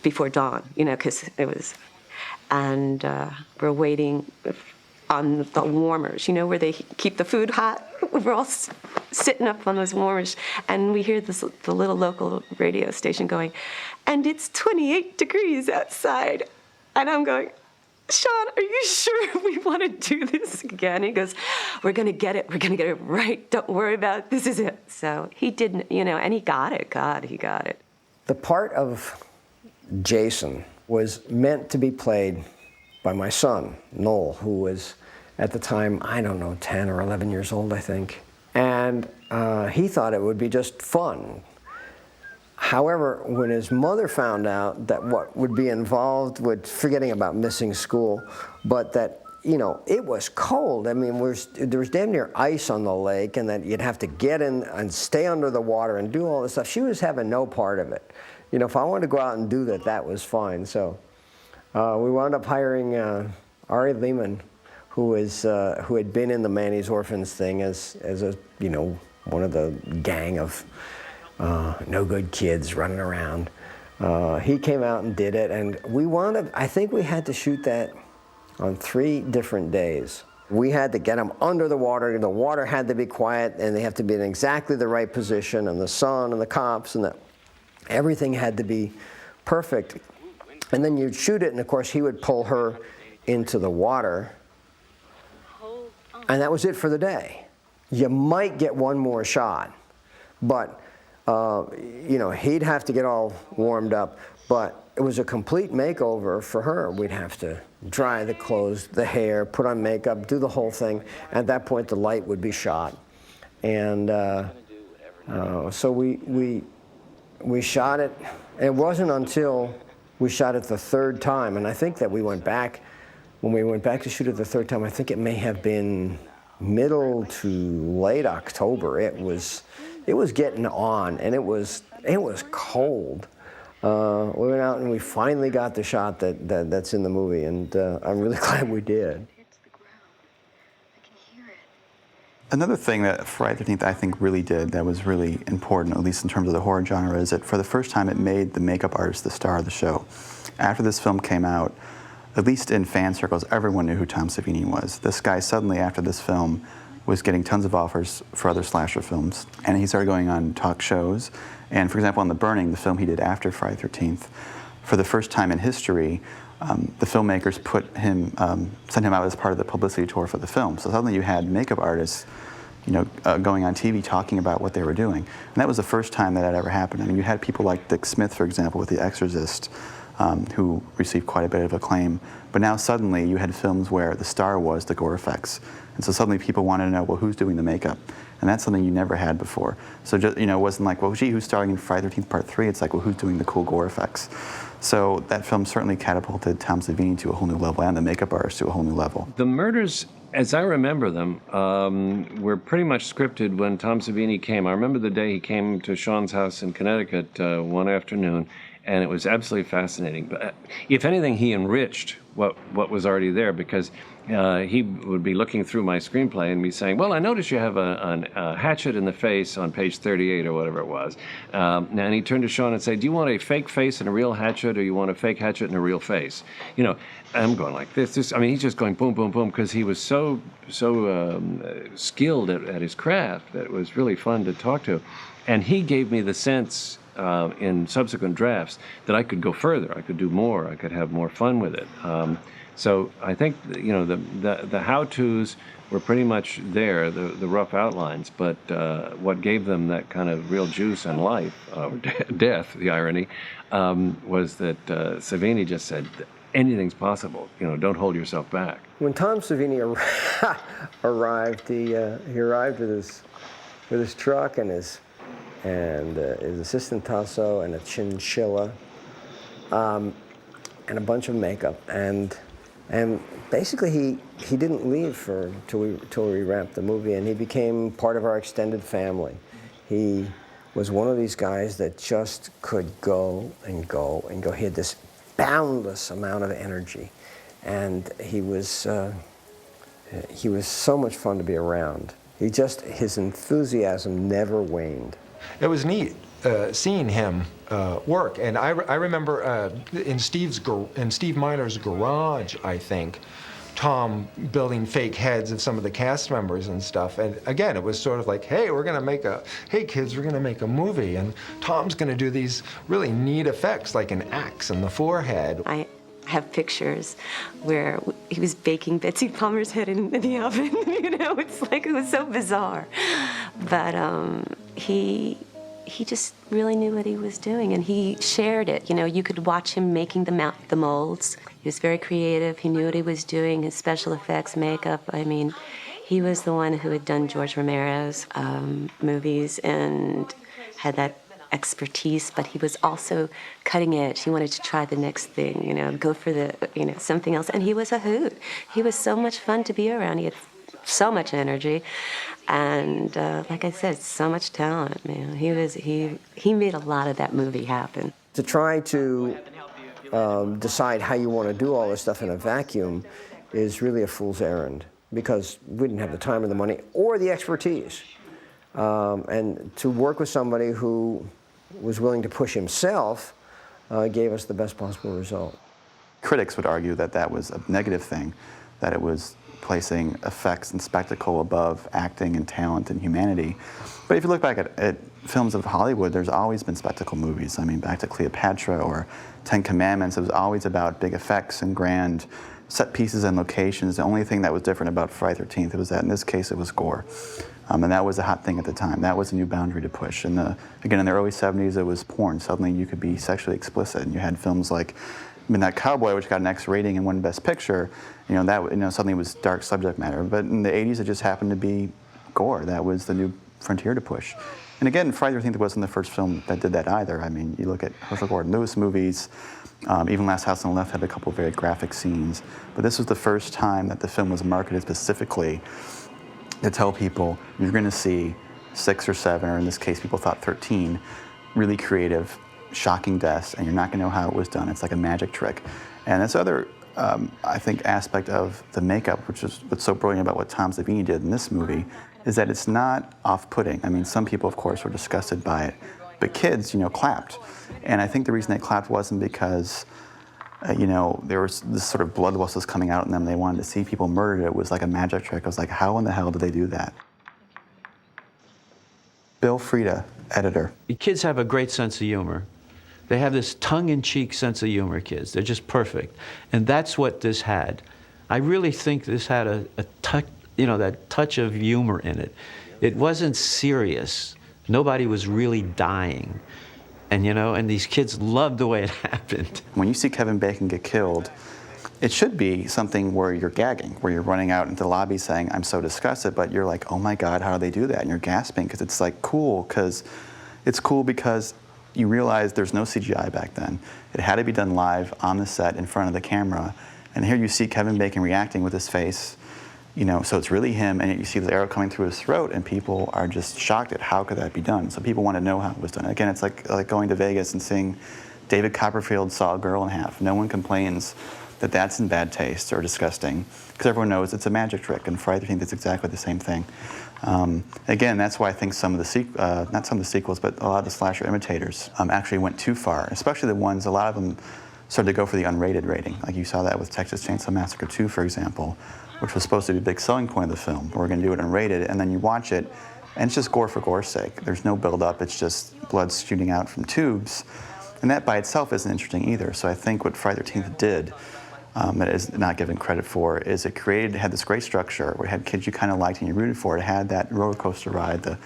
Speaker 5: before dawn, because it was, and we're waiting on the warmers, where they keep the food hot. We're all sitting up on those warmers, and we hear the little local radio station going, "And it's 28 degrees outside." And I'm going, "Sean, are you sure we want to do this again?" He goes, "We're going to get it. We're going to get it right. Don't worry about it. This is it." So he didn't, and he got it. God, he got it.
Speaker 2: The part of Jason was meant to be played by my son, Noel, who was at the time, 10 or 11 years old, I think. And he thought it would be just fun. However, when his mother found out that what would be involved with forgetting about missing school, but that, it was cold. I mean, there was damn near ice on the lake, and that you'd have to get in and stay under the water and do all this stuff. She was having no part of it. If I wanted to go out and do that, that was fine. So we wound up hiring Ari Lehman, who had been in the Manny's Orphans thing as a, one of the gang of no good kids running around. He came out and did it, and we wound up, I think we had to shoot that on 3 different days. We had to get them under the water had to be quiet, and they have to be in exactly the right position, and the sun and the cops, and everything had to be perfect. And then you'd shoot it, and of course he would pull her into the water, and that was it for the day. You might get one more shot, but he'd have to get all warmed up, but it was a complete makeover for her. We'd have to dry the clothes, the hair, put on makeup, do the whole thing. At that point, the light would be shot. And so we we shot it. It wasn't until we shot it the third time, and I think that we went back, when we went back to shoot it the third time, I think it may have been middle to late October. It was getting on, and it was cold. We went out and we finally got the shot that's in the movie, and I'm really glad we did.
Speaker 1: Another thing that Friday the 13th I think really did that was really important, at least in terms of the horror genre, is that for the first time it made the makeup artist the star of the show. After this film came out, at least in fan circles, everyone knew who Tom Savini was. This guy suddenly, after this film, was getting tons of offers for other slasher films, and he started going on talk shows. And for example, on The Burning, the film he did after Friday the 13th, for the first time in history, the filmmakers sent him out as part of the publicity tour for the film. So suddenly you had makeup artists, going on TV talking about what they were doing. And that was the first time that had ever happened. I mean, you had people like Dick Smith, for example, with The Exorcist, who received quite a bit of acclaim. But now suddenly you had films where the star was the gore effects. And so suddenly people wanted to know, well, who's doing the makeup? And that's something you never had before. So just, it wasn't like, well, gee, who's starring in Friday the 13th Part 3? It's like, well, who's doing the cool gore effects? So that film certainly catapulted Tom Savini to a whole new level, and the makeup artist to a whole new level.
Speaker 4: The murders, as I remember them, were pretty much scripted when Tom Savini came. I remember the day he came to Sean's house in Connecticut one afternoon, and it was absolutely fascinating. But if anything, he enriched what was already there, because he would be looking through my screenplay and be saying, well, I noticed you have a hatchet in the face on page 38 or whatever it was. And he turned to Sean and said, do you want a fake face and a real hatchet, or you want a fake hatchet and a real face? I'm going like this. He's just going boom, boom, boom, because he was so skilled at his craft that it was really fun to talk to. And he gave me the sense in subsequent drafts that I could go further, I could do more, I could have more fun with it. So I think the how-tos were pretty much there, the rough outlines, but what gave them that kind of real juice and life, death, the irony, was that Savini just said, anything's possible, don't hold yourself back.
Speaker 2: When Tom Savini arrived, he arrived with his truck and his assistant Tasso and a chinchilla, and a bunch of makeup, and basically he didn't leave till we wrapped the movie, and he became part of our extended family. He was one of these guys that just could go and go and go. He had this boundless amount of energy, and he was so much fun to be around. His enthusiasm never waned.
Speaker 7: It was neat seeing him work, and I remember in Steve Miner's garage, I think, Tom building fake heads of some of the cast members and stuff. And again, it was sort of like, hey, hey kids, we're gonna make a movie, and Tom's gonna do these really neat effects like an axe in the forehead.
Speaker 5: I have pictures where he was baking Betsy Palmer's head in the oven. It's like, it was so bizarre. But he just really knew what he was doing, and he shared it. You could watch him making the molds. He was very creative. He knew what he was doing, his special effects, makeup. He was the one who had done George Romero's movies and had that expertise, but he was also cutting edge. He wanted to try the next thing, go for the, something else. And he was a hoot. He was so much fun to be around. He had so much energy. And like I said, so much talent, man. He made a lot of that movie happen.
Speaker 2: To try to decide how you want to do all this stuff in a vacuum is really a fool's errand, because we didn't have the time or the money or the expertise. And to work with somebody who was willing to push himself gave us the best possible result.
Speaker 1: Critics would argue that that was a negative thing, that it was placing effects and spectacle above acting and talent and humanity. But if you look back at films of Hollywood, there's always been spectacle movies. I mean, back to Cleopatra or Ten Commandments, it was always about big effects and grand set pieces and locations. The only thing that was different about Friday the 13th was that in this case it was gore. And that was a hot thing at the time. That was a new boundary to push. And again, in the early 70s, it was porn. Suddenly you could be sexually explicit. And you had films like Midnight Cowboy, which got an X rating and won Best Picture. Suddenly it was dark subject matter. But in the 80s, it just happened to be gore. That was the new frontier to push. And again, Friday the 13th wasn't the first film that did that either. I mean, you look at Herschel Gordon Lewis movies, even Last House on the Left had a couple of very graphic scenes. But this was the first time that the film was marketed specifically to tell people you're going to see 6 or 7, or in this case, people thought 13, really creative, shocking deaths, and you're not going to know how it was done. It's like a magic trick. And that's other, I think, aspect of the makeup, which is what's so brilliant about what Tom Savini did in this movie, is that it's not off-putting. I mean, some people, of course, were disgusted by it, but kids, clapped. And I think the reason they clapped wasn't because, there was this sort of bloodlust was coming out in them. They wanted to see people murdered. It was like a magic trick. It was like, how in the hell did they do that? Bill Frieda, editor.
Speaker 3: Kids have a great sense of humor. They have this tongue-in-cheek sense of humor, kids. They're just perfect. And that's what this had. I really think this had a touch, that touch of humor in it. It wasn't serious. Nobody was really dying. And, and these kids loved the way it happened.
Speaker 1: When you see Kevin Bacon get killed, it should be something where you're gagging, where you're running out into the lobby saying, I'm so disgusted, but you're like, oh my God, how do they do that? And you're gasping, because it's like cool, because you realize there's no CGI back then. It had to be done live on the set in front of the camera. And here you see Kevin Bacon reacting with his face, so it's really him, and yet you see the arrow coming through his throat, and people are just shocked at how could that be done. So people want to know how it was done. Again, it's like going to Vegas and seeing David Copperfield saw a girl in half. No one complains that that's in bad taste or disgusting, because everyone knows it's a magic trick, and Friday the 13th is exactly the same thing. Again, that's why I think some of the not some of the sequels, but a lot of the slasher imitators actually went too far, especially the ones, a lot of them started to go for the unrated rating. Like you saw that with Texas Chainsaw Massacre 2, for example, which was supposed to be a big selling point of the film. We're going to do it unrated, and then you watch it, and it's just gore for gore's sake. There's no build-up. It's just blood shooting out from tubes, and that by itself isn't interesting either. So I think what Friday the 13th did, that is not given credit for, is it had this great structure where it had kids you kind of liked and you rooted for. It had that roller coaster ride, the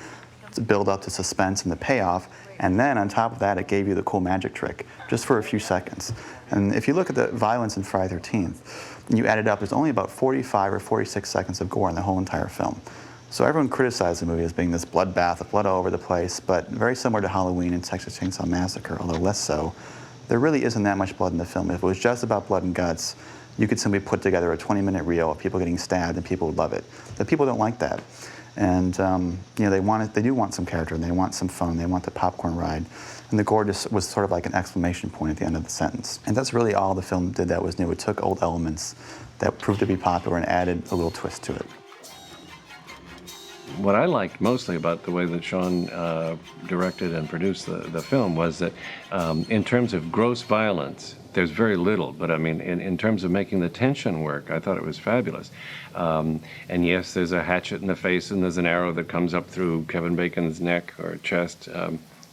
Speaker 1: build up to suspense and the payoff, and then on top of that, it gave you the cool magic trick just for a few seconds. And if you look at the violence in Friday the 13th, and you add it up, there's only about 45 or 46 seconds of gore in the whole entire film. So everyone criticized the movie as being this bloodbath of blood all over the place, but very similar to Halloween and Texas Chainsaw Massacre, although less so. There really isn't that much blood in the film. If it was just about blood and guts, you could simply put together a 20-minute reel of people getting stabbed and people would love it. But people don't like that. And they do want some character, and they want some fun, they want the popcorn ride. And the gore just was sort of like an exclamation point at the end of the sentence. And that's really all the film did that was new. It took old elements that proved to be popular and added a little twist to it.
Speaker 4: What I liked mostly about the way that Sean directed and produced the film was that in terms of gross violence, there's very little, but I mean, in terms of making the tension work, I thought it was fabulous. And yes, there's a hatchet in the face, and there's an arrow that comes up through Kevin Bacon's neck or chest,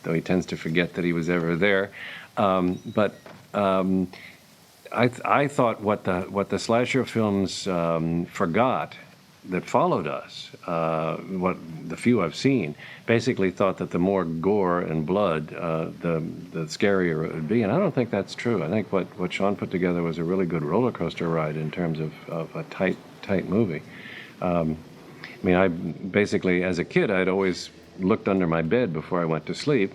Speaker 4: though he tends to forget that he was ever there. But I thought what the slasher films forgot that followed us, what the few I've seen, basically thought that the more gore and blood, the scarier it would be. And I don't think that's true. I think what Sean put together was a really good roller coaster ride in terms of a tight movie. I basically, as a kid, I'd always looked under my bed before I went to sleep.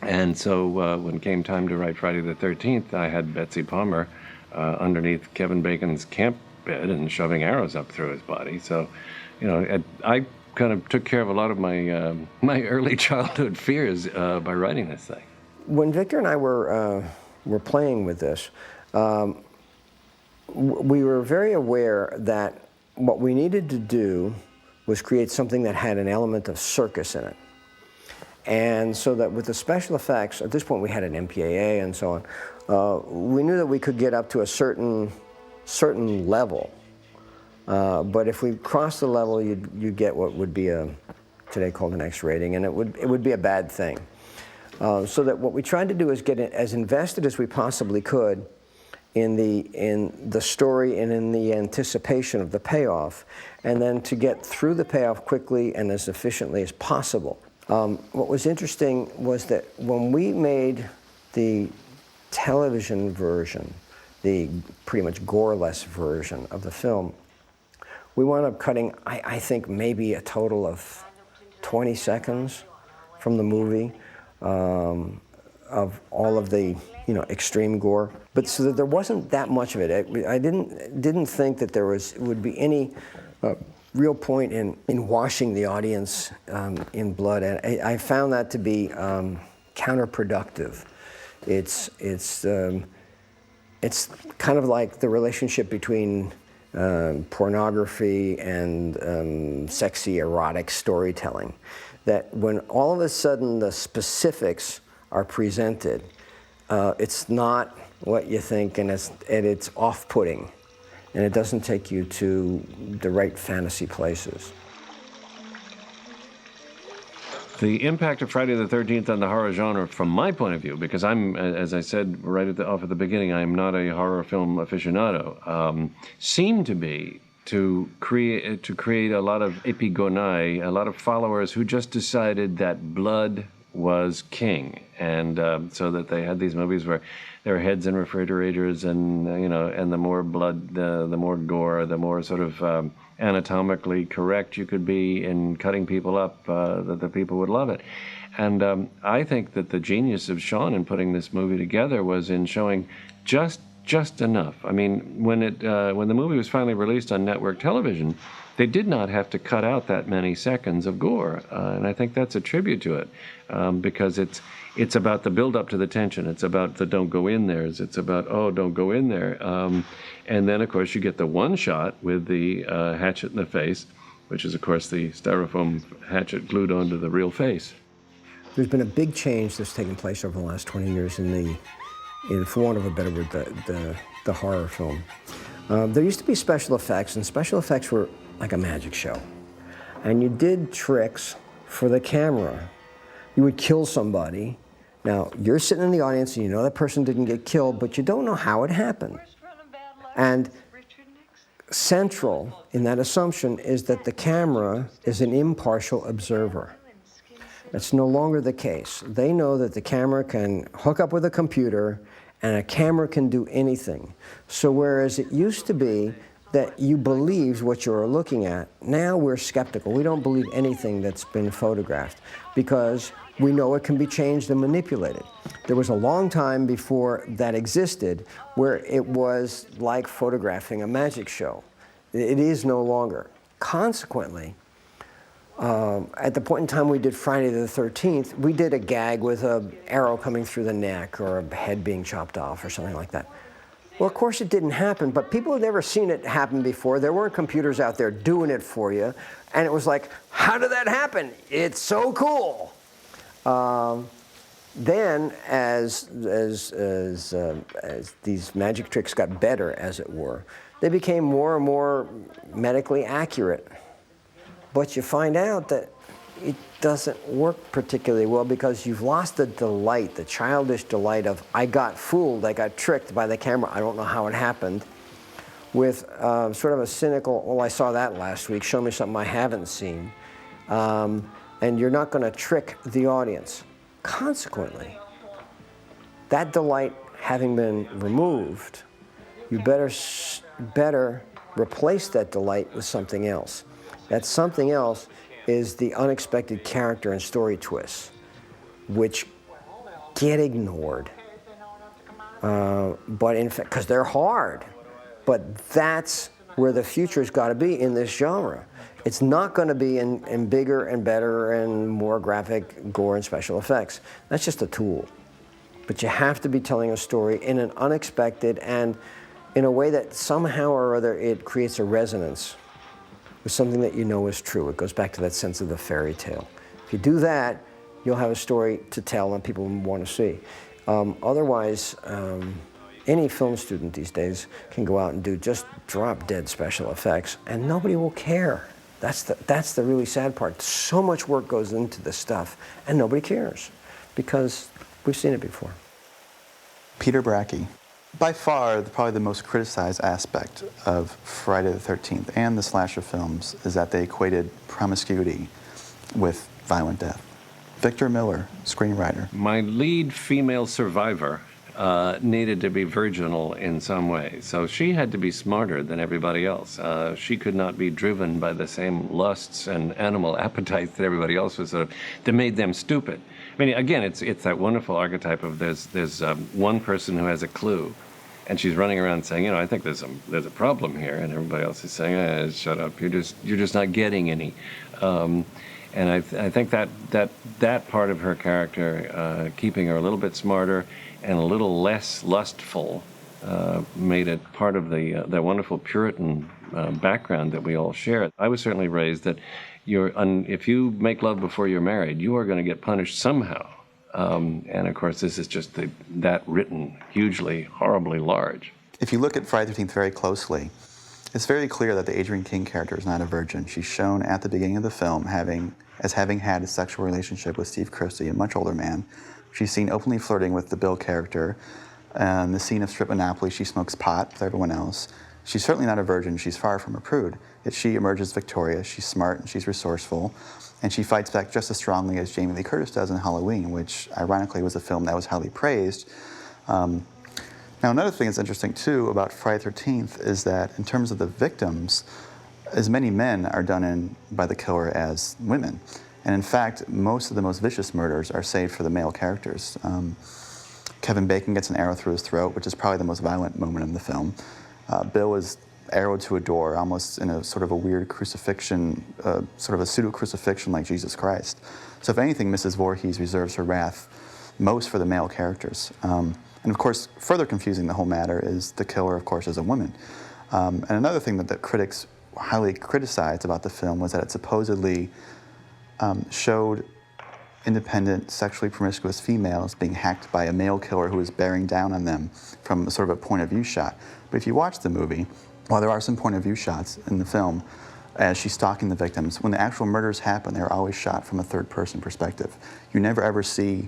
Speaker 4: And so when it came time to write Friday the 13th, I had Betsy Palmer underneath Kevin Bacon's camp bed and shoving arrows up through his body. So, I kind of took care of a lot of my my early childhood fears by writing this thing.
Speaker 2: When Victor and I were playing with this, we were very aware that what we needed to do was create something that had an element of circus in it. And so that with the special effects, at this point we had an MPAA and so on, we knew that we could get up to a certain level. But if we crossed the level, you'd get what would be today called an X rating, and it would be a bad thing. So that what we tried to do is get as invested as we possibly could in the story and in the anticipation of the payoff, and then to get through the payoff quickly and as efficiently as possible. What was interesting was that when we made the television version, the pretty much gore-less version of the film, we wound up cutting, I think, maybe a total of 20 seconds from the movie, of all of the extreme gore. But so that there wasn't that much of it. I didn't think that there would be any real point in washing the audience in blood. And I found that to be counterproductive. It's kind of like the relationship between pornography and sexy erotic storytelling. That when all of a sudden the specifics are presented, it's not what you think, and it's off-putting, and it doesn't take you to the right fantasy places.
Speaker 4: The impact of Friday the 13th on the horror genre, from my point of view, because I'm, as I said right off at the beginning, I am not a horror film aficionado, seemed to be to create a lot of epigonai, a lot of followers who just decided that blood was king, and so that they had these movies where there were heads in refrigerators, and and the more blood, the more gore, the more sort of anatomically correct you could be in cutting people up, that the people would love it. And I think that the genius of Sean in putting this movie together was in showing just enough. I mean, when the movie was finally released on network television, they did not have to cut out that many seconds of gore, and I think that's a tribute to it, because it's about the build-up to the tension. It's about the don't go in there's. It's about, oh, don't go in there. And then, of course, you get the one shot with the hatchet in the face, which is, of course, the styrofoam hatchet glued onto the real face.
Speaker 2: There's been a big change that's taken place over the last 20 years in for want of a better word, the horror film. There used to be special effects, and special effects were like a magic show. And you did tricks for the camera. You would kill somebody. Now, you're sitting in the audience and you know that person didn't get killed, but you don't know how it happened. And central in that assumption is that the camera is an impartial observer. That's no longer the case. They know that the camera can hook up with a computer and a camera can do anything. So whereas it used to be that you believed what you were looking at, now we're skeptical. We don't believe anything that's been photographed because we know it can be changed and manipulated. There was a long time before that existed where it was like photographing a magic show. It is no longer. Consequently, at the point in time we did Friday the 13th, we did a gag with an arrow coming through the neck or a head being chopped off or something like that. Well, of course it didn't happen, but people had never seen it happen before. There weren't computers out there doing it for you. And it was like, how did that happen? It's so cool. Then, as these magic tricks got better, as it were, they became more and more medically accurate. But you find out that it doesn't work particularly well because you've lost the delight, the childish delight of, I got fooled, I got tricked by the camera, I don't know how it happened, with sort of a cynical, well, I saw that last week, show me something I haven't seen. And you're not going to trick the audience. Consequently, that delight having been removed, you better replace that delight with something else. That something else is the unexpected character and story twists, which get ignored. But in fact, because they're hard, but that's where the future's got to be in this genre. It's not going to be in bigger and better and more graphic gore and special effects. That's just a tool. But you have to be telling a story in an unexpected and in a way that somehow or other it creates a resonance with something that you know is true. It goes back to that sense of the fairy tale. If you do that, you'll have a story to tell and people want to see. Otherwise, any film student these days can go out and do just drop-dead special effects and nobody will care. That's the really sad part. So much work goes into this stuff and nobody cares because we've seen it before.
Speaker 1: Peter Bracke. By far, probably the most criticized aspect of Friday the 13th and the slasher films is that they equated promiscuity with violent death. Victor Miller, screenwriter.
Speaker 4: My lead female survivor needed to be virginal in some way. So she had to be smarter than everybody else. She could not be driven by the same lusts and animal appetites that everybody else was that made them stupid. I mean, again, it's that wonderful archetype of there's one person who has a clue, and she's running around saying, I think there's a problem here, and everybody else is saying, shut up, you're just not getting any. And I think that part of her character, keeping her a little bit smarter and a little less lustful, made it part of that wonderful Puritan background that we all share. I was certainly raised that if you make love before you're married, you are going to get punished somehow. And of course, this is just that written hugely, horribly large.
Speaker 1: If you look at Friday the 13th very closely, it's very clear that the Adrienne King character is not a virgin. She's shown at the beginning of the film as having had a sexual relationship with Steve Christie, a much older man. She's seen openly flirting with the Bill character. In the scene of Strip Monopoly, she smokes pot with everyone else. She's certainly not a virgin. She's far from a prude. Yet she emerges victorious. She's smart and she's resourceful. And she fights back just as strongly as Jamie Lee Curtis does in Halloween, which ironically was a film that was highly praised. Now, another thing that's interesting, too, about Friday the 13th is that in terms of the victims, as many men are done in by the killer as women. And in fact, most of the most vicious murders are saved for the male characters. Kevin Bacon gets an arrow through his throat, which is probably the most violent moment in the film. Bill is arrowed to a door, almost in a sort of a weird crucifixion, sort of a pseudo-crucifixion like Jesus Christ. So if anything, Mrs. Voorhees reserves her wrath most for the male characters. And of course, further confusing the whole matter is the killer, of course, is a woman. And another thing that the critics highly criticized about the film was that it supposedly showed independent, sexually promiscuous females being hacked by a male killer who was bearing down on them from sort of a point of view shot. But if you watch the movie, while there are some point of view shots in the film, as she's stalking the victims, when the actual murders happen, they're always shot from a third person perspective. You never ever see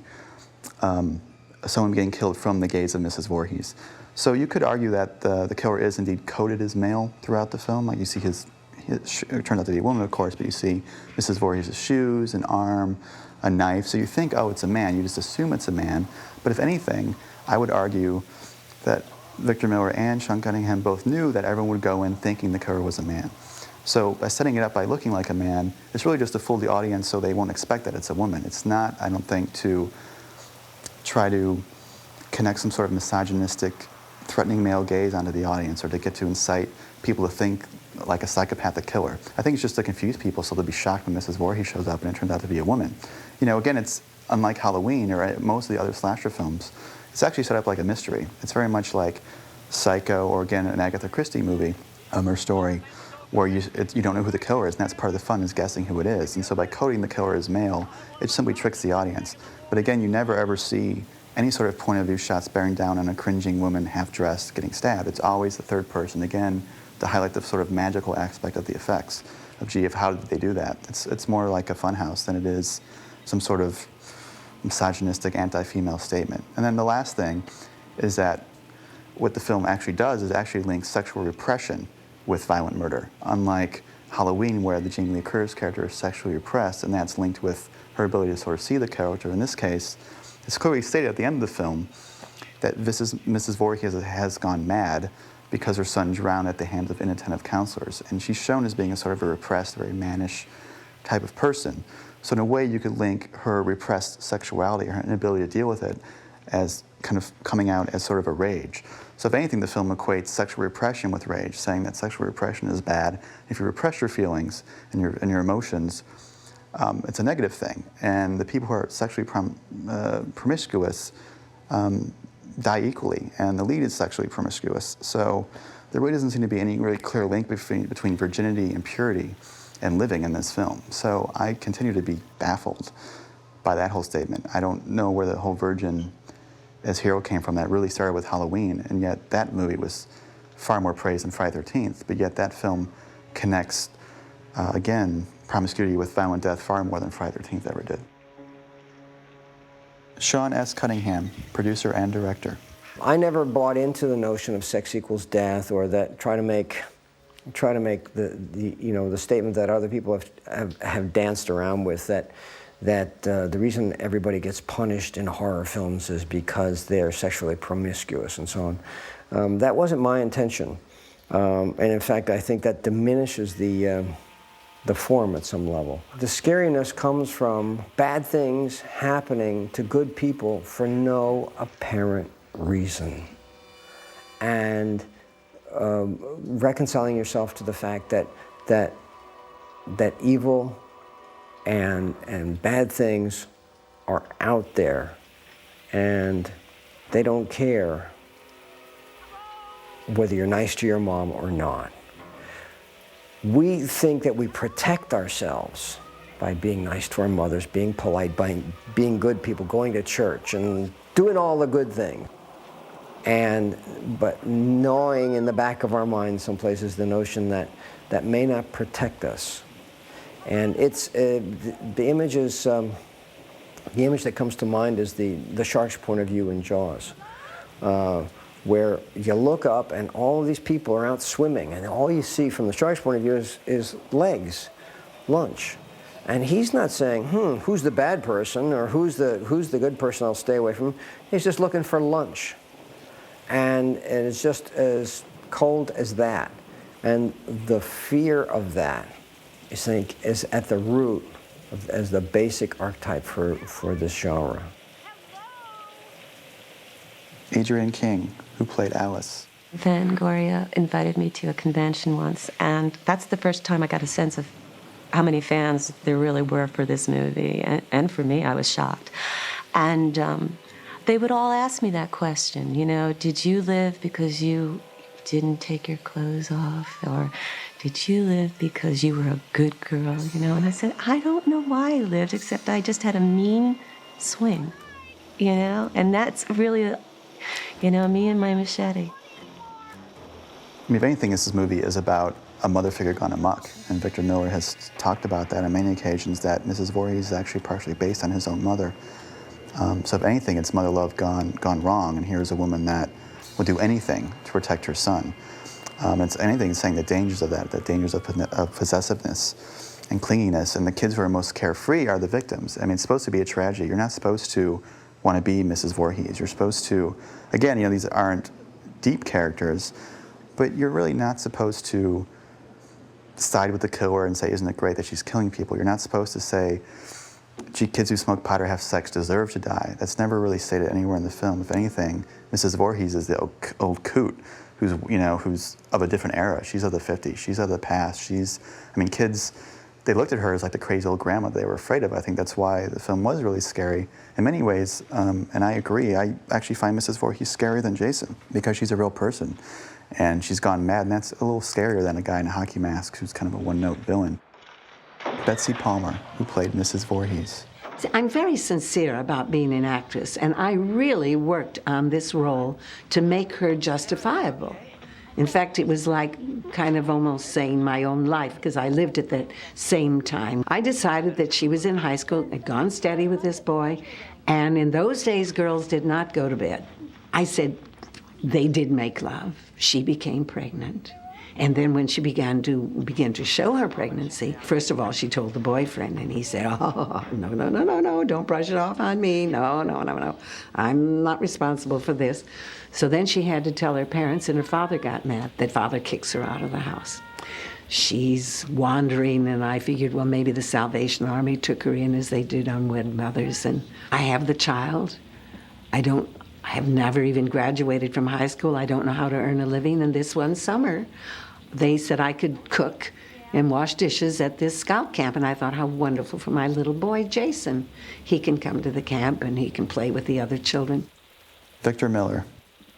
Speaker 1: someone getting killed from the gaze of Mrs. Voorhees. So you could argue that the killer is indeed coded as male throughout the film. Like you see it turns out to be a woman, of course, but you see Mrs. Voorhees' shoes, an arm, a knife. So you think, oh, it's a man. You just assume it's a man. But if anything, I would argue that Victor Miller and S Cunningham both knew that everyone would go in thinking the killer was a man. So by setting it up by looking like a man, it's really just to fool the audience so they won't expect that it's a woman. It's not, I don't think, to try to connect some sort of misogynistic, threatening male gaze onto the audience or to get to incite people to think like a psychopathic killer. I think it's just to confuse people so they'll be shocked when Mrs. Voorhees shows up and it turns out to be a woman. You know, again, it's unlike Halloween or most of the other slasher films. It's actually set up like a mystery. It's very much like Psycho or, again, an Agatha Christie movie or story where you don't know who the killer is, and that's part of the fun is guessing who it is. And so by coding the killer as male, it simply tricks the audience. But again, you never ever see any sort of point of view shots bearing down on a cringing woman half-dressed getting stabbed. It's always the third person, again, to highlight the sort of magical aspect of the effects of, gee, how did they do that? It's more like a funhouse than it is some sort of misogynistic anti-female statement. And then the last thing is that what the film actually does is actually link sexual repression with violent murder, unlike Halloween, where the Jamie Lee Curtis character is sexually repressed, and that's linked with her ability to sort of see the character. In this case, it's clearly stated at the end of the film that Mrs. Voorhees has gone mad because her son drowned at the hands of inattentive counselors, and she's shown as being a sort of a repressed, very mannish type of person. So in a way, you could link her repressed sexuality, her inability to deal with it, as kind of coming out as sort of a rage. So if anything, the film equates sexual repression with rage, saying that sexual repression is bad. If you repress your feelings and your emotions, it's a negative thing. And the people who are sexually promiscuous die equally, and the lead is sexually promiscuous. So there really doesn't seem to be any really clear link between virginity and purity and living in this film. So I continue to be baffled by that whole statement. I don't know where the whole virgin as hero came from. That really started with Halloween, and yet that movie was far more praised than Friday the 13th, but yet that film connects, again, promiscuity with violent death far more than Friday the 13th ever did. Sean S. Cunningham, producer and director.
Speaker 2: I never bought into the notion of sex equals death, or that try to make the statement that other people have danced around with, that that the reason everybody gets punished in horror films is because they're sexually promiscuous and so on. That wasn't my intention. And in fact, I think that diminishes the form at some level. The scariness comes from bad things happening to good people for no apparent reason. And reconciling yourself to the fact that evil and bad things are out there, and they don't care whether you're nice to your mom or not. We think that we protect ourselves by being nice to our mothers, being polite, by being good people, going to church and doing all the good things. But gnawing in the back of our minds someplace is the notion that that may not protect us. And it's the image that comes to mind is the shark's point of view in Jaws, where you look up and all of these people are out swimming, and all you see from the shark's point of view is legs, lunch. And he's not saying, who's the bad person or who's the good person I'll stay away from. He's just looking for lunch. And it's just as cold as that. And the fear of that, I think, is at the root as the basic archetype for this genre.
Speaker 1: Adrienne King, who played Alice.
Speaker 5: Fangoria invited me to a convention once, and that's the first time I got a sense of how many fans there really were for this movie. And for me, I was shocked. And they would all ask me that question, did you live because you didn't take your clothes off? Or did you live because you were a good girl? And I said, I don't know why I lived, except I just had a mean swing, And that's really, me and my machete.
Speaker 1: I mean, if anything, this movie is about a mother figure gone amok, and Victor Miller has talked about that on many occasions, that Mrs. Voorhees is actually partially based on his own mother. So if anything, it's mother love gone wrong, and here's a woman that will do anything to protect her son. It's anything saying the dangers of that, the dangers of possessiveness and clinginess, and the kids who are most carefree are the victims. I mean, it's supposed to be a tragedy. You're not supposed to want to be Mrs. Voorhees. You're supposed to, again, these aren't deep characters, but you're really not supposed to side with the killer and say, isn't it great that she's killing people? You're not supposed to say, gee, kids who smoke pot or have sex deserve to die. That's never really stated anywhere in the film. If anything, Mrs. Voorhees is the old coot who's of a different era. She's of the 50s. She's of the past. Kids, they looked at her as like the crazy old grandma they were afraid of. I think that's why the film was really scary in many ways. And I agree. I actually find Mrs. Voorhees scarier than Jason because she's a real person. And she's gone mad, and that's a little scarier than a guy in a hockey mask who's kind of a one-note villain. Betsy Palmer, who played Mrs. Voorhees.
Speaker 6: I'm very sincere about being an actress, and I really worked on this role to make her justifiable. In fact, it was like kind of almost saying my own life, because I lived at that same time. I decided that she was in high school, had gone steady with this boy, and in those days, girls did not go to bed. I said, they did make love. She became pregnant. And then when she began to show her pregnancy, first of all, she told the boyfriend, and he said, oh, no, don't brush it off on me. No. I'm not responsible for this. So then she had to tell her parents, and her father got mad that father kicks her out of the house. She's wandering, and I figured, well, maybe the Salvation Army took her in as they did unwed mothers. And I have the child. I have never even graduated from high school. I don't know how to earn a living. And this one summer, they said I could cook and wash dishes at this scout camp. And I thought, how wonderful for my little boy, Jason. He can come to the camp and he can play with the other children.
Speaker 1: Victor Miller.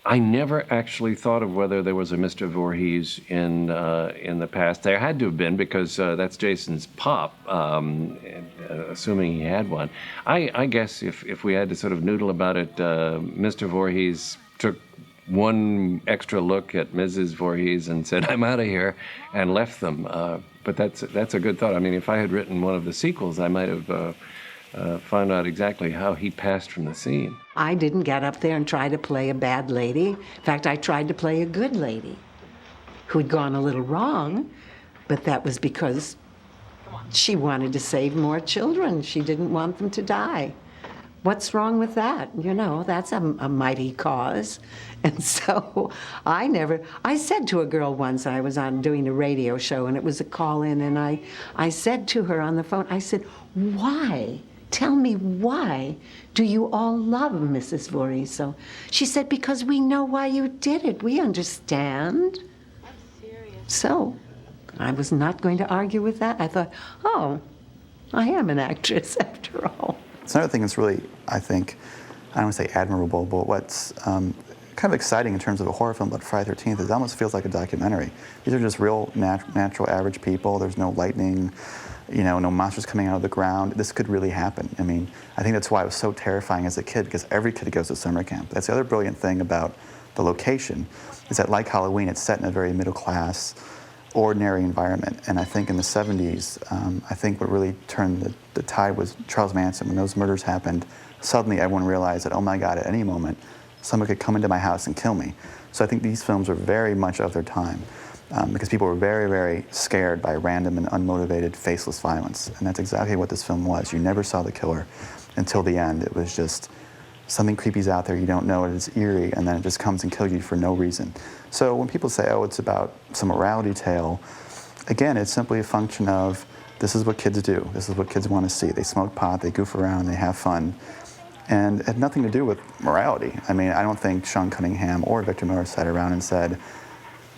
Speaker 4: I never actually thought of whether there was a Mr. Voorhees in the past. There had to have been, because that's Jason's pop, assuming he had one. I guess if we had to sort of noodle about it, Mr. Voorhees took one extra look at Mrs. Voorhees and said, I'm out of here, and left them. But that's a good thought. I mean, if I had written one of the sequels, I might have found out exactly how he passed from the scene.
Speaker 6: I didn't get up there and try to play a bad lady. In fact, I tried to play a good lady who had gone a little wrong, but that was because She wanted to save more children. She didn't want them to die. What's wrong with that? You know, that's a mighty cause. And so I said to a girl once, I was on doing a radio show, and it was a call-in, and I said to her on the phone, I said, why? Tell me, why do you all love Mrs. Voorhees so? She said, because we know why you did it. We understand. So I was not going to argue with that. I thought, oh, I am an actress after all.
Speaker 1: It's another thing that's really, I think, I don't want to say admirable, but what's kind of exciting in terms of a horror film about Friday the 13th is it almost feels like a documentary. These are just real, natural, average people. There's no lightning, you know, no monsters coming out of the ground. This could really happen. I mean, I think that's why it was so terrifying as a kid, because every kid goes to summer camp. That's the other brilliant thing about the location, is that like Halloween, it's set in a very middle-class, ordinary environment. And I think in the 70s, I think what really turned the tide was Charles Manson. When those murders happened, suddenly everyone realized that, oh my God, at any moment, someone could come into my house and kill me. So I think these films are very much of their time, because people were very, very scared by random and unmotivated, faceless violence. And that's exactly what this film was. You never saw the killer until the end. It was just something creepy's out there, you don't know it, it's eerie, and then it just comes and kills you for no reason. So when people say, oh, it's about some morality tale, again, it's simply a function of this is what kids do. This is what kids want to see. They smoke pot, they goof around, they have fun. And it had nothing to do with morality. I mean, I don't think Sean Cunningham or Victor Miller sat around and said,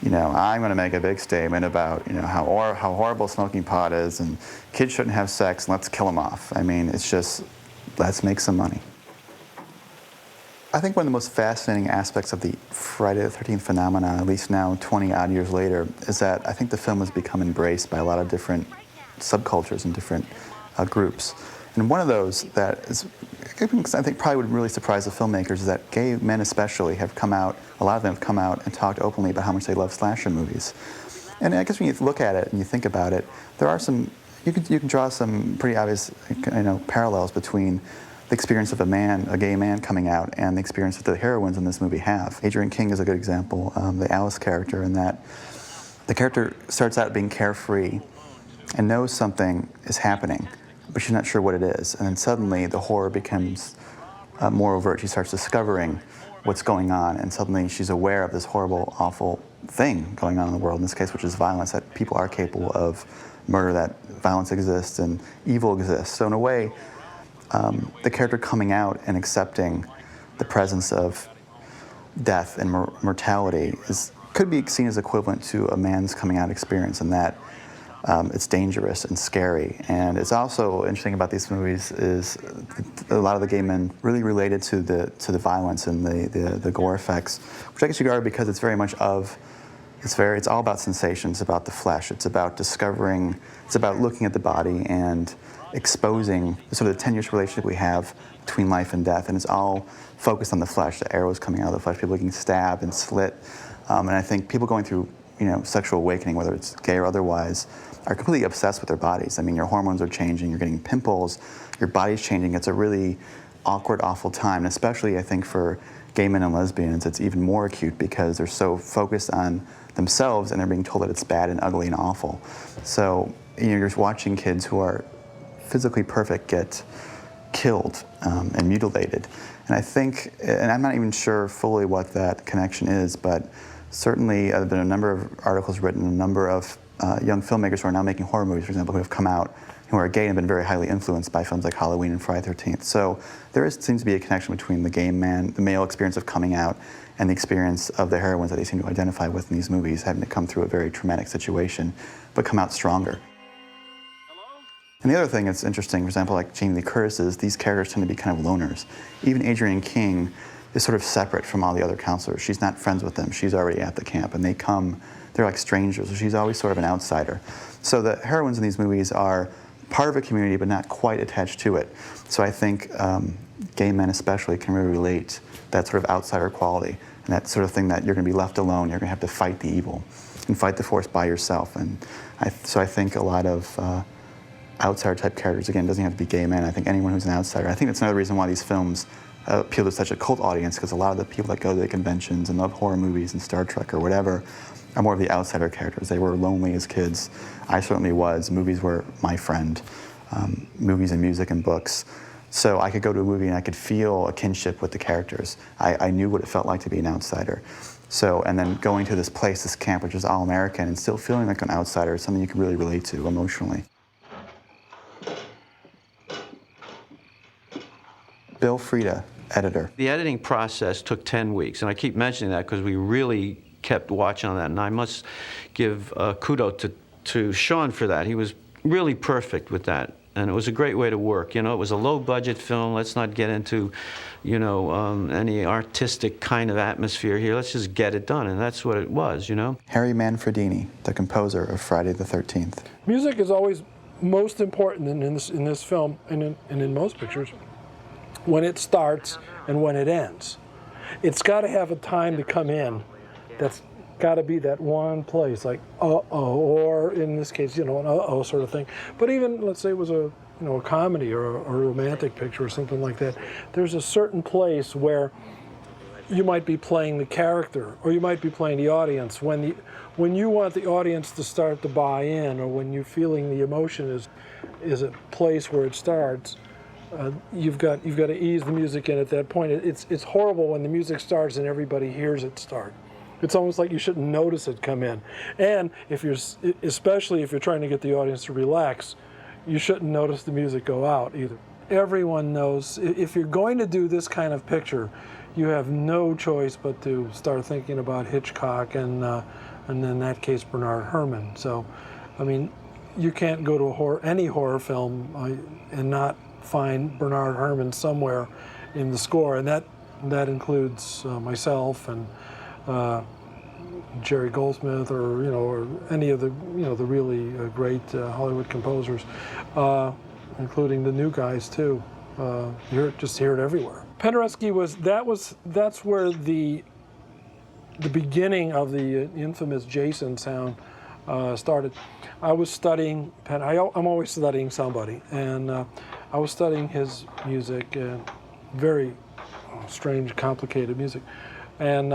Speaker 1: you know, I'm going to make a big statement about, you know, how horrible smoking pot is, and kids shouldn't have sex, and let's kill them off. I mean, it's just, let's make some money. I think one of the most fascinating aspects of the Friday the 13th phenomenon, at least now 20-odd years later, is that I think the film has become embraced by a lot of different subcultures and different groups. And one of those that is, I think probably would really surprise the filmmakers is that gay men especially have come out, a lot of them have come out and talked openly about how much they love slasher movies. And I guess when you look at it and you think about it, there are some, you can draw some pretty obvious, you know, parallels between the experience of a gay man coming out, and the experience that the heroines in this movie have. Adrienne King is a good example, the Alice character, in that the character starts out being carefree and knows something is happening, but she's not sure what it is. And then suddenly the horror becomes more overt. She starts discovering what's going on, and suddenly she's aware of this horrible, awful thing going on in the world, in this case, which is violence, that people are capable of murder, that violence exists and evil exists. So in a way, the character coming out and accepting the presence of death and mortality could be seen as equivalent to a man's coming out experience, in that it's dangerous and scary. And it's also interesting about these movies is a lot of the gay men really related to the violence and the gore effects, which I guess you could argue because it's very much it's all about sensation. It's about the flesh. It's about discovering. It's about looking at the body and exposing sort of the tenuous relationship we have between life and death, and it's all focused on the flesh, the arrows coming out of the flesh, people getting stabbed and slit, and I think people going through, you know, sexual awakening, whether it's gay or otherwise, are completely obsessed with their bodies. I mean, your hormones are changing, you're getting pimples, your body's changing. It's a really awkward, awful time, and especially I think for gay men and lesbians, it's even more acute because they're so focused on themselves and they're being told that it's bad and ugly and awful. So, you know, you're just watching kids who are physically perfect get killed and mutilated. And I think, and I'm not even sure fully what that connection is, but certainly there have been a number of articles written, a number of young filmmakers who are now making horror movies, for example, who have come out who are gay and been very highly influenced by films like Halloween and Friday the 13th. So there seems to be a connection between the gay man, the male experience of coming out, and the experience of the heroines that they seem to identify with in these movies, having to come through a very traumatic situation, but come out stronger. And the other thing that's interesting, for example, like Jamie Lee Curtis's, these characters tend to be kind of loners. Even Adrienne King is sort of separate from all the other counselors. She's not friends with them. She's already at the camp, and they're like strangers, so she's always sort of an outsider. So the heroines in these movies are part of a community, but not quite attached to it. So I think gay men especially can really relate that sort of outsider quality, and that sort of thing that you're going to be left alone, you're going to have to fight the evil and fight the force by yourself. And so I think a lot of outsider-type characters, again, doesn't have to be gay men. I think anyone who's an outsider. I think that's another reason why these films appeal to such a cult audience, because a lot of the people that go to the conventions and love horror movies and Star Trek or whatever are more of the outsider characters. They were lonely as kids. I certainly was. Movies were my friend. Movies and music and books. So I could go to a movie and I could feel a kinship with the characters. I knew what it felt like to be an outsider. So, and then going to this place, this camp, which is all American, and still feeling like an outsider is something you can really relate to emotionally. Bill Frieda, editor.
Speaker 3: The editing process took 10 weeks, and I keep mentioning that because we really kept watching on that, and I must give kudos to Sean for that. He was really perfect with that, and it was a great way to work. You know, it was a low-budget film. Let's not get into, you know, any artistic kind of atmosphere here. Let's just get it done, and that's what it was, you know.
Speaker 1: Harry Manfredini, the composer of Friday the 13th.
Speaker 8: Music is always most important in this film, and in most pictures, when it starts and when it ends. It's got to have a time to come in. That's got to be that one place, like uh-oh, or in this case, you know, an uh-oh sort of thing. But even, let's say it was a comedy or a romantic picture or something like that, there's a certain place where you might be playing the character or you might be playing the audience. When you want the audience to start to buy in, or when you're feeling the emotion is a place where it starts, you've got to ease the music in at that point. It's horrible when the music starts and everybody hears it start. It's almost like you shouldn't notice it come in. And especially if you're trying to get the audience to relax, you shouldn't notice the music go out either. Everyone knows if you're going to do this kind of picture, you have no choice but to start thinking about Hitchcock and in that case Bernard Herrmann. So, I mean, you can't go to any horror film and not find Bernard Herrmann somewhere in the score, and that includes myself and Jerry Goldsmith, or any of the the really great Hollywood composers, including the new guys too. You hear it everywhere. Penderecki that's where the beginning of the infamous Jason sound started. I was studying I'm always studying somebody, and I was studying his music, very strange, complicated music, and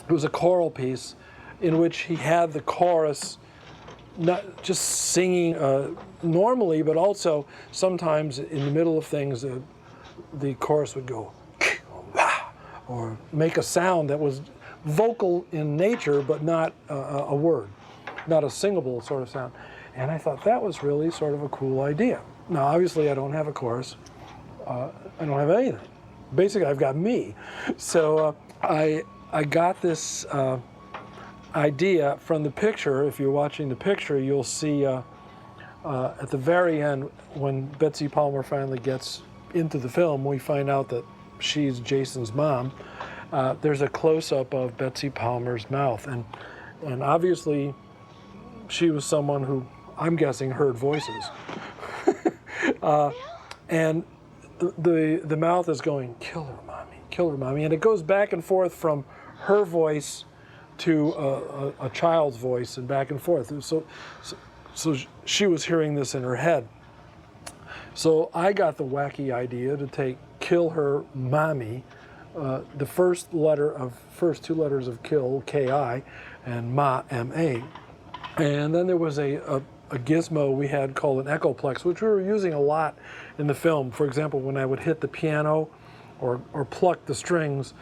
Speaker 8: it was a choral piece in which he had the chorus not just singing normally, but also sometimes in the middle of things, the chorus would go or make a sound that was vocal in nature, but not a word, not a singable sort of sound. And I thought that was really sort of a cool idea. Now, obviously, I don't have a chorus. I don't have anything. Basically, I've got me. So I got this idea from the picture. If you're watching the picture, you'll see at the very end, when Betsy Palmer finally gets into the film, we find out that she's Jason's mom. There's a close-up of Betsy Palmer's mouth, and obviously she was someone who, I'm guessing, heard voices. And the mouth is going, kill her, mommy, and it goes back and forth from her voice to a child's voice and back and forth. So she was hearing this in her head. So I got the wacky idea to take kill her, mommy, the first two letters of kill, K-I, and ma, M-A. And then there was a gizmo we had called an echoplex, which we were using a lot in the film. For example, when I would hit the piano or pluck the strings,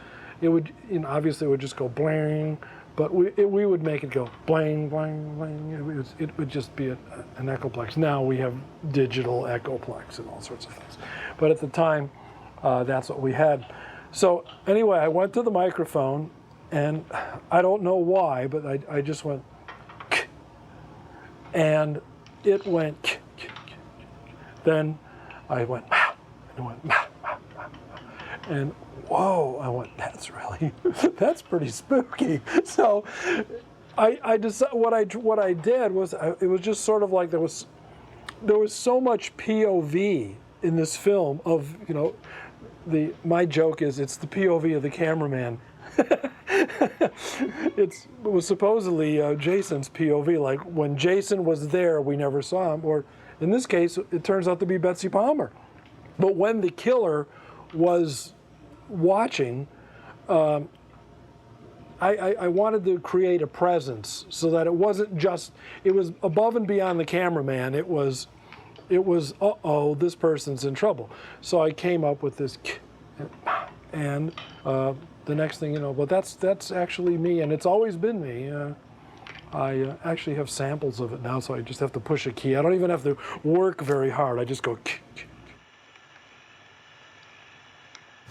Speaker 8: it would, obviously it would just go blang, but we would make it go blang, blang, blang. It would just be an echoplex. Now we have digital echoplex and all sorts of things. But at the time, that's what we had. So anyway, I went to the microphone, and I don't know why, but I just went, and it went, then I went, and it went, and whoa, I went, that's pretty spooky. So I decided, what I did was, it was just sort of like there was so much POV in this film of, my joke is it's the POV of the cameraman. It was supposedly Jason's POV, like when Jason was there, we never saw him, or in this case, it turns out to be Betsy Palmer. But when the killer was watching, I wanted to create a presence so that it wasn't just, it was above and beyond the cameraman. It was, uh-oh, this person's in trouble. So I came up with this, and the next thing you know, but that's actually me, and it's always been me. I actually have samples of it now, so I just have to push a key. I don't even have to work very hard. I just go.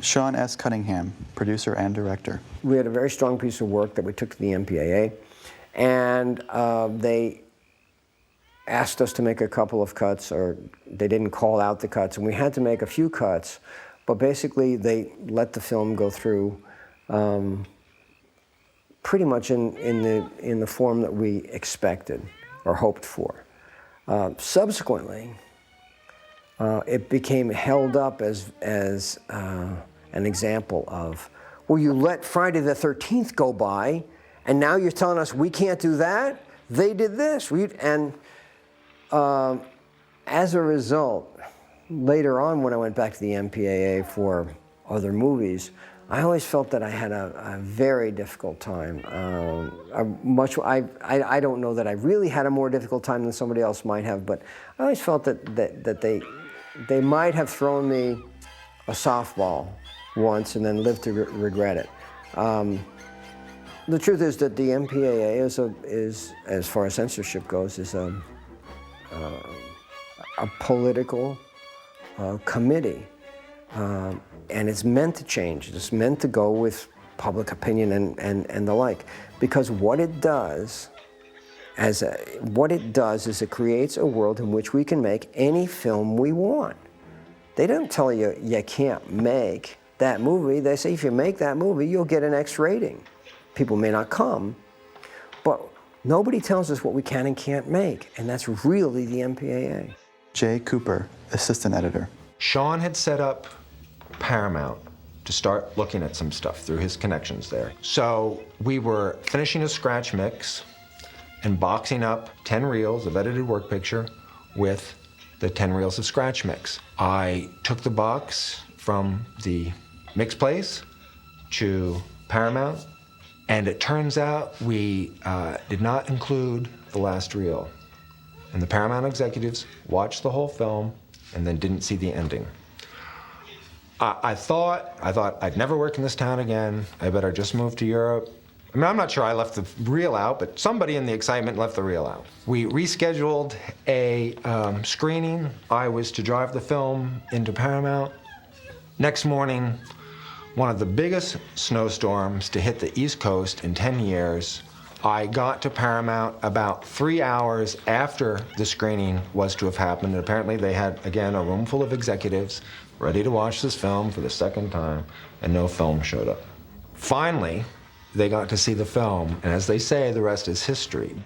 Speaker 1: Sean S. Cunningham, producer and director.
Speaker 2: We had a very strong piece of work that we took to the MPAA, and they asked us to make a couple of cuts, or they didn't call out the cuts, and we had to make a few cuts, but basically they let the film go through pretty much in the form that we expected or hoped for. Subsequently, it became held up as an example of, well, you let Friday the 13th go by, and now you're telling us we can't do that? They did this. And as a result, later on when I went back to the MPAA for other movies, I always felt that I had a very difficult time. I don't know that I really had a more difficult time than somebody else might have, but I always felt that they might have thrown me a softball once and then lived to regret it. The truth is that the MPAA is, as far as censorship goes, is a political committee. And it's meant to change. It's meant to go with public opinion and the like. Because what it does is it creates a world in which we can make any film we want. They don't tell you you can't make that movie. They say if you make that movie, you'll get an X rating. People may not come, but nobody tells us what we can and can't make, and that's really the MPAA.
Speaker 1: Jay Cooper, assistant editor.
Speaker 7: Sean had set up Paramount to start looking at some stuff through his connections there. So we were finishing a scratch mix and boxing up 10 reels of edited work picture with the 10 reels of scratch mix. I took the box from the mix place to Paramount, and it turns out we did not include the last reel. And the Paramount executives watched the whole film and then didn't see the ending. I thought I'd never work in this town again. I better just move to Europe. I mean, I'm not sure I left the reel out, but somebody in the excitement left the reel out. We rescheduled a screening. I was to drive the film into Paramount. Next morning, one of the biggest snowstorms to hit the East Coast in 10 years. I got to Paramount about 3 hours after the screening was to have happened. And apparently they had, again, a room full of executives ready to watch this film for the second time, and no film showed up. Finally, they got to see the film, and as they say, the rest is history.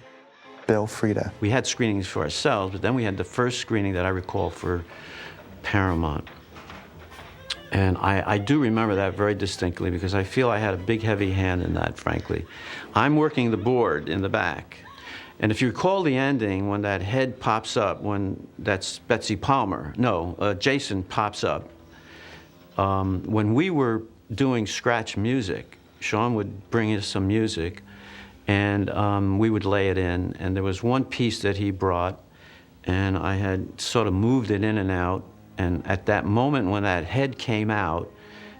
Speaker 1: Bill Frieda.
Speaker 3: We had screenings for ourselves, but then we had the first screening that I recall for Paramount. And I do remember that very distinctly because I feel I had a big, heavy hand in that, frankly. I'm working the board in the back. And if you recall the ending, when that head pops up, when that's Betsy Palmer, Jason pops up. When we were doing scratch music, Sean would bring us some music, and we would lay it in. And there was one piece that he brought, and I had sort of moved it in and out. And at that moment when that head came out,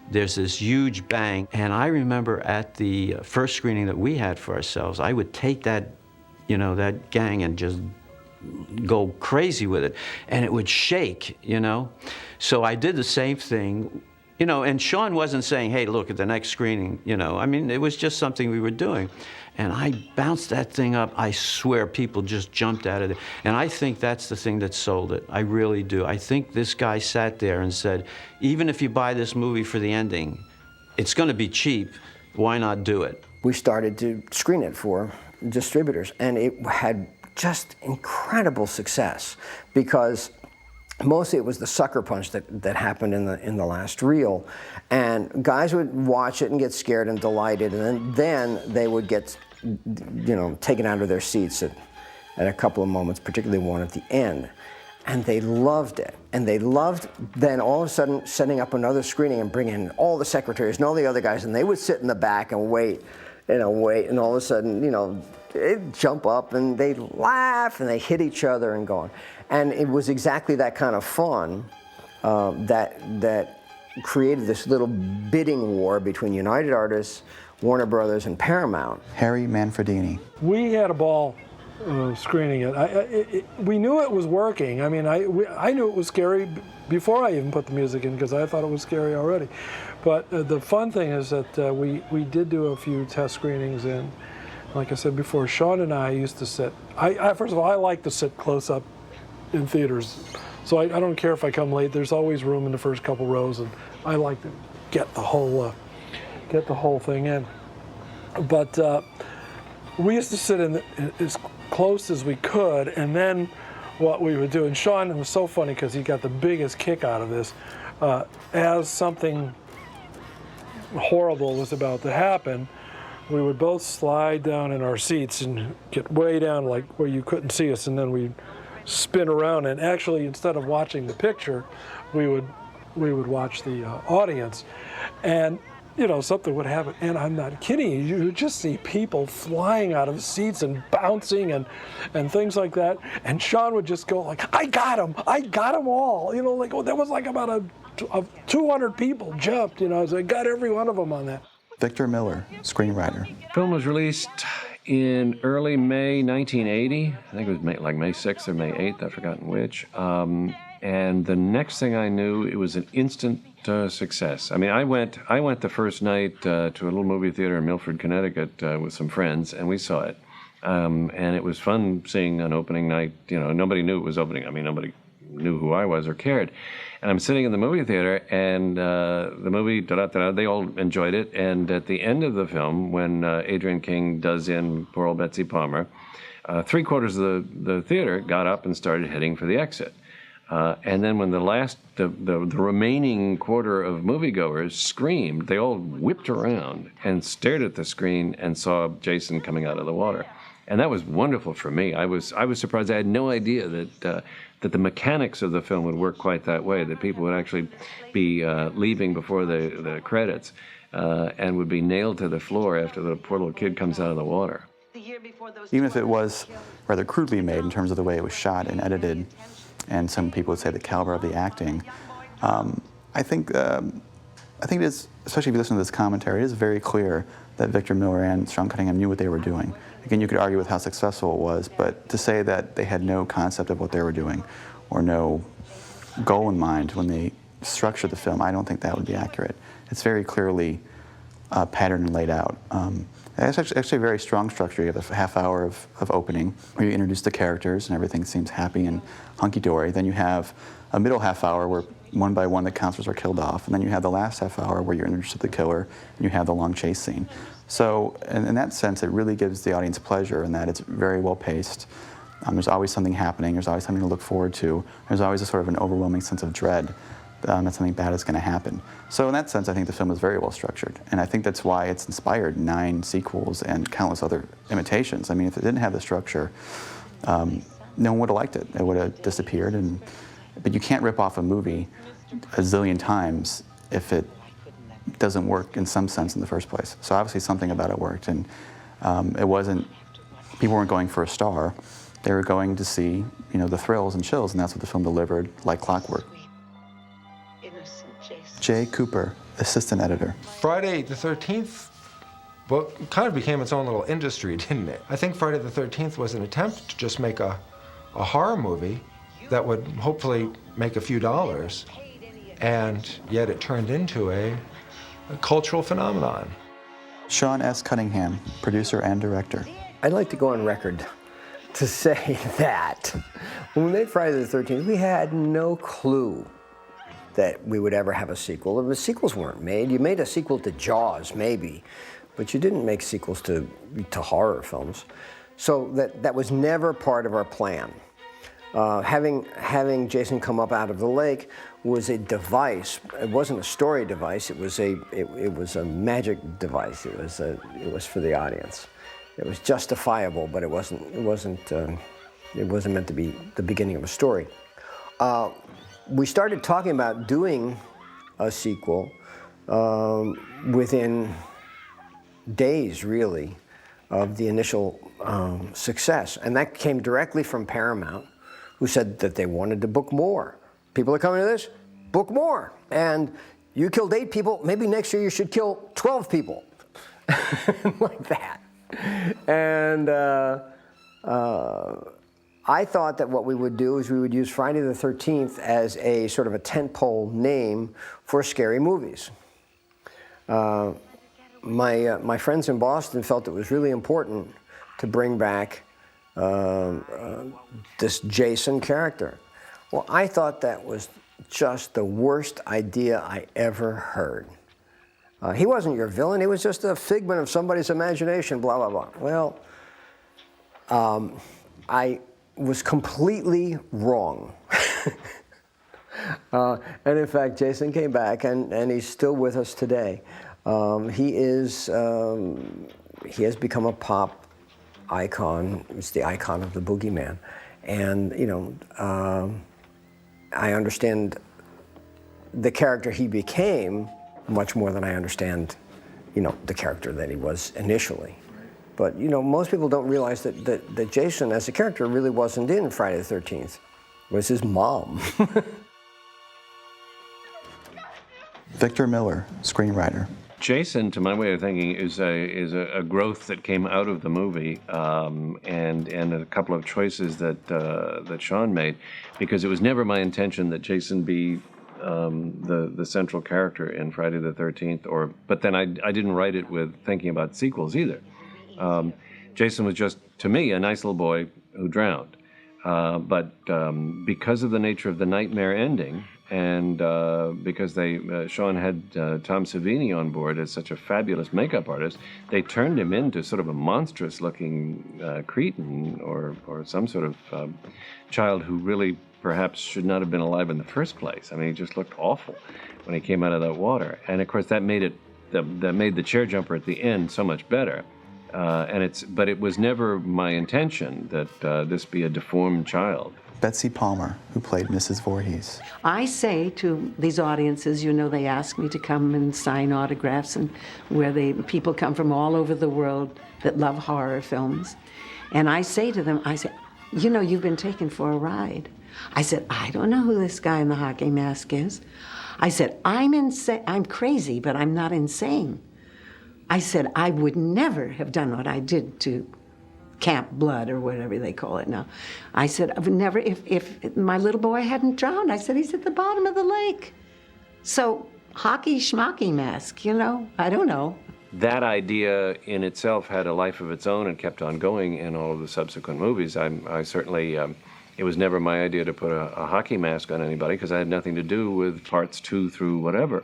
Speaker 3: there's this huge bang. And I remember at the first screening that we had for ourselves, I would take that, that gang and just go crazy with it. And it would shake, So I did the same thing, and Sean wasn't saying, hey, look, at the next screening, I mean, it was just something we were doing. And I bounced that thing up. I swear people just jumped out of it. And I think that's the thing that sold it. I really do. I think this guy sat there and said, even if you buy this movie for the ending, it's going to be cheap. Why not do it?
Speaker 2: We started to screen it for distributors, and it had just incredible success because mostly it was the sucker punch that happened in the last reel, and guys would watch it and get scared and delighted, and then they would get taken out of their seats at a couple of moments, particularly one at the end, and they loved it. And they loved then all of a sudden setting up another screening and bringing in all the secretaries and all the other guys, and they would sit in the back and wait wait, and all of a sudden, they'd jump up and they'd laugh and they hit each other and go on. And it was exactly that kind of fun that created this little bidding war between United Artists, Warner Brothers, and Paramount.
Speaker 1: Harry Manfredini.
Speaker 8: We had a ball screening it. We knew it was working. I mean, I knew it was scary before I even put the music in because I thought it was scary already. But the fun thing is that we did do a few test screenings, and like I said before, Sean and I used to sit. First of all, I like to sit close up in theaters, so I don't care if I come late. There's always room in the first couple rows, and I like to get the whole thing in. But we used to sit in as close as we could, and then what we would do, and Sean was so funny because he got the biggest kick out of this, as something horrible was about to happen, we would both slide down in our seats and get way down like where you couldn't see us, and then we'd spin around, and actually instead of watching the picture, we would watch the audience. And something would happen, and I'm not kidding you, would just see people flying out of seats and bouncing and things like that, and Sean would just go like, I got them all, like, there was like about a 200 people jumped, so I got every one of them on that.
Speaker 1: Victor Miller, screenwriter.
Speaker 4: The film was released in early May 1980. I think it was like May 6th or May 8th, I've forgotten which. And the next thing I knew, it was an instant success. I mean, I went the first night to a little movie theater in Milford, Connecticut with some friends, and we saw it. And it was fun seeing an opening night. Nobody knew it was opening. I mean, nobody knew who I was or cared. And I'm sitting in the movie theater, and the movie, they all enjoyed it. And at the end of the film, when Adrienne King does in poor old Betsy Palmer, 3/4 of the theater got up and started heading for the exit. And then when the remaining quarter of moviegoers screamed, they all whipped around and stared at the screen and saw Jason coming out of the water. And that was wonderful for me. I was surprised. I had no idea that the mechanics of the film would work quite that way, that people would actually be leaving before the credits and would be nailed to the floor after the poor little kid comes out of the water.
Speaker 1: Even if it was rather crudely made in terms of the way it was shot and edited, and some people would say the caliber of the acting, I think it is, especially if you listen to this commentary, it is very clear that Victor Miller and Sean Cunningham knew what they were doing. Again, you could argue with how successful it was, but to say that they had no concept of what they were doing or no goal in mind when they structured the film, I don't think that would be accurate. It's very clearly patterned and laid out. It's actually a very strong structure. You have a half hour of opening where you introduce the characters and everything seems happy and hunky-dory. Then you have a middle half hour where one by one the counselors are killed off, and then you have the last half hour where you're introduced to the killer and you have the long chase scene. So in that sense, it really gives the audience pleasure in that it's very well paced. There's always something happening. There's always something to look forward to. There's always a sort of an overwhelming sense of dread that something bad is going to happen. So in that sense, I think the film is very well structured. And I think that's why it's inspired 9 sequels and countless other imitations. I mean, if it didn't have the structure, no one would have liked it. It would have disappeared. But you can't rip off a movie a zillion times if it doesn't work in some sense in the first place. So obviously something about it worked. And it wasn't, people weren't going for a star. They were going to see, the thrills and chills, and that's what the film delivered like clockwork. Jay Cooper, assistant editor.
Speaker 7: Friday the 13th, well, kind of became its own little industry, didn't it? I think Friday the 13th was an attempt to just make a horror movie that would hopefully make a few dollars, and yet it turned into a cultural phenomenon.
Speaker 1: Sean S. Cunningham, producer and director.
Speaker 2: I'd like to go on record to say that when we made Friday the 13th, we had no clue that we would ever have a sequel. The sequels weren't made. You made a sequel to Jaws, maybe, but you didn't make sequels to horror films. So that was never part of our plan. Having Jason come up out of the lake was a device. It wasn't a story device. It was a magic device. It was for the audience. It was justifiable, but it wasn't meant to be the beginning of a story. We started talking about doing a sequel within days, really, of the initial success. And that came directly from Paramount, who said that they wanted to book more. People are coming to this, book more. And you killed 8 people, maybe next year you should kill 12 people. Like that. And I thought that what we would do is we would use Friday the 13th as a sort of a tentpole name for scary movies. My friends in Boston felt it was really important to bring back this Jason character. Well, I thought that was just the worst idea I ever heard. He wasn't your villain, he was just a figment of somebody's imagination, blah, blah, blah. Well, I was completely wrong. And in fact, Jason came back, and he's still with us today. He has become a pop icon. It's the icon of the boogeyman. And, you know, I understand the character he became much more than I understand, you know, the character that he was initially. But, you know, most people don't realize that Jason, as a character, really wasn't in Friday the 13th. It was his mom.
Speaker 1: Victor Miller, screenwriter.
Speaker 4: Jason, to my way of thinking, is a growth that came out of the movie, and a couple of choices that Sean made, because it was never my intention that Jason be the central character in Friday the 13th. But then I didn't write it with thinking about sequels either. Jason was just, to me, a nice little boy who drowned. But because of the nature of the nightmare ending, and because Sean had Tom Savini on board as such a fabulous makeup artist, they turned him into sort of a monstrous-looking cretin or some sort of child who really perhaps should not have been alive in the first place. I mean, he just looked awful when he came out of that water. And of course, that made the chair jumper at the end so much better. But it was never my intention that this be a deformed child.
Speaker 1: Betsy Palmer, who played Mrs. Voorhees.
Speaker 6: I say to these audiences, you know, they ask me to come and sign autographs, and where people come from all over the world that love horror films. And I say to them, I say, you know, you've been taken for a ride. I said, I don't know who this guy in the hockey mask is. I said, I'm insane. I'm crazy, but I'm not insane. I said, I would never have done what I did to Camp Blood, or whatever they call it now. I said, I would never, if my little boy hadn't drowned, I said, he's at the bottom of the lake. So, hockey schmocky mask, you know, I don't know.
Speaker 4: That idea in itself had a life of its own and kept on going in all of the subsequent movies. I certainly, it was never my idea to put a hockey mask on anybody, because I had nothing to do with parts 2 through whatever.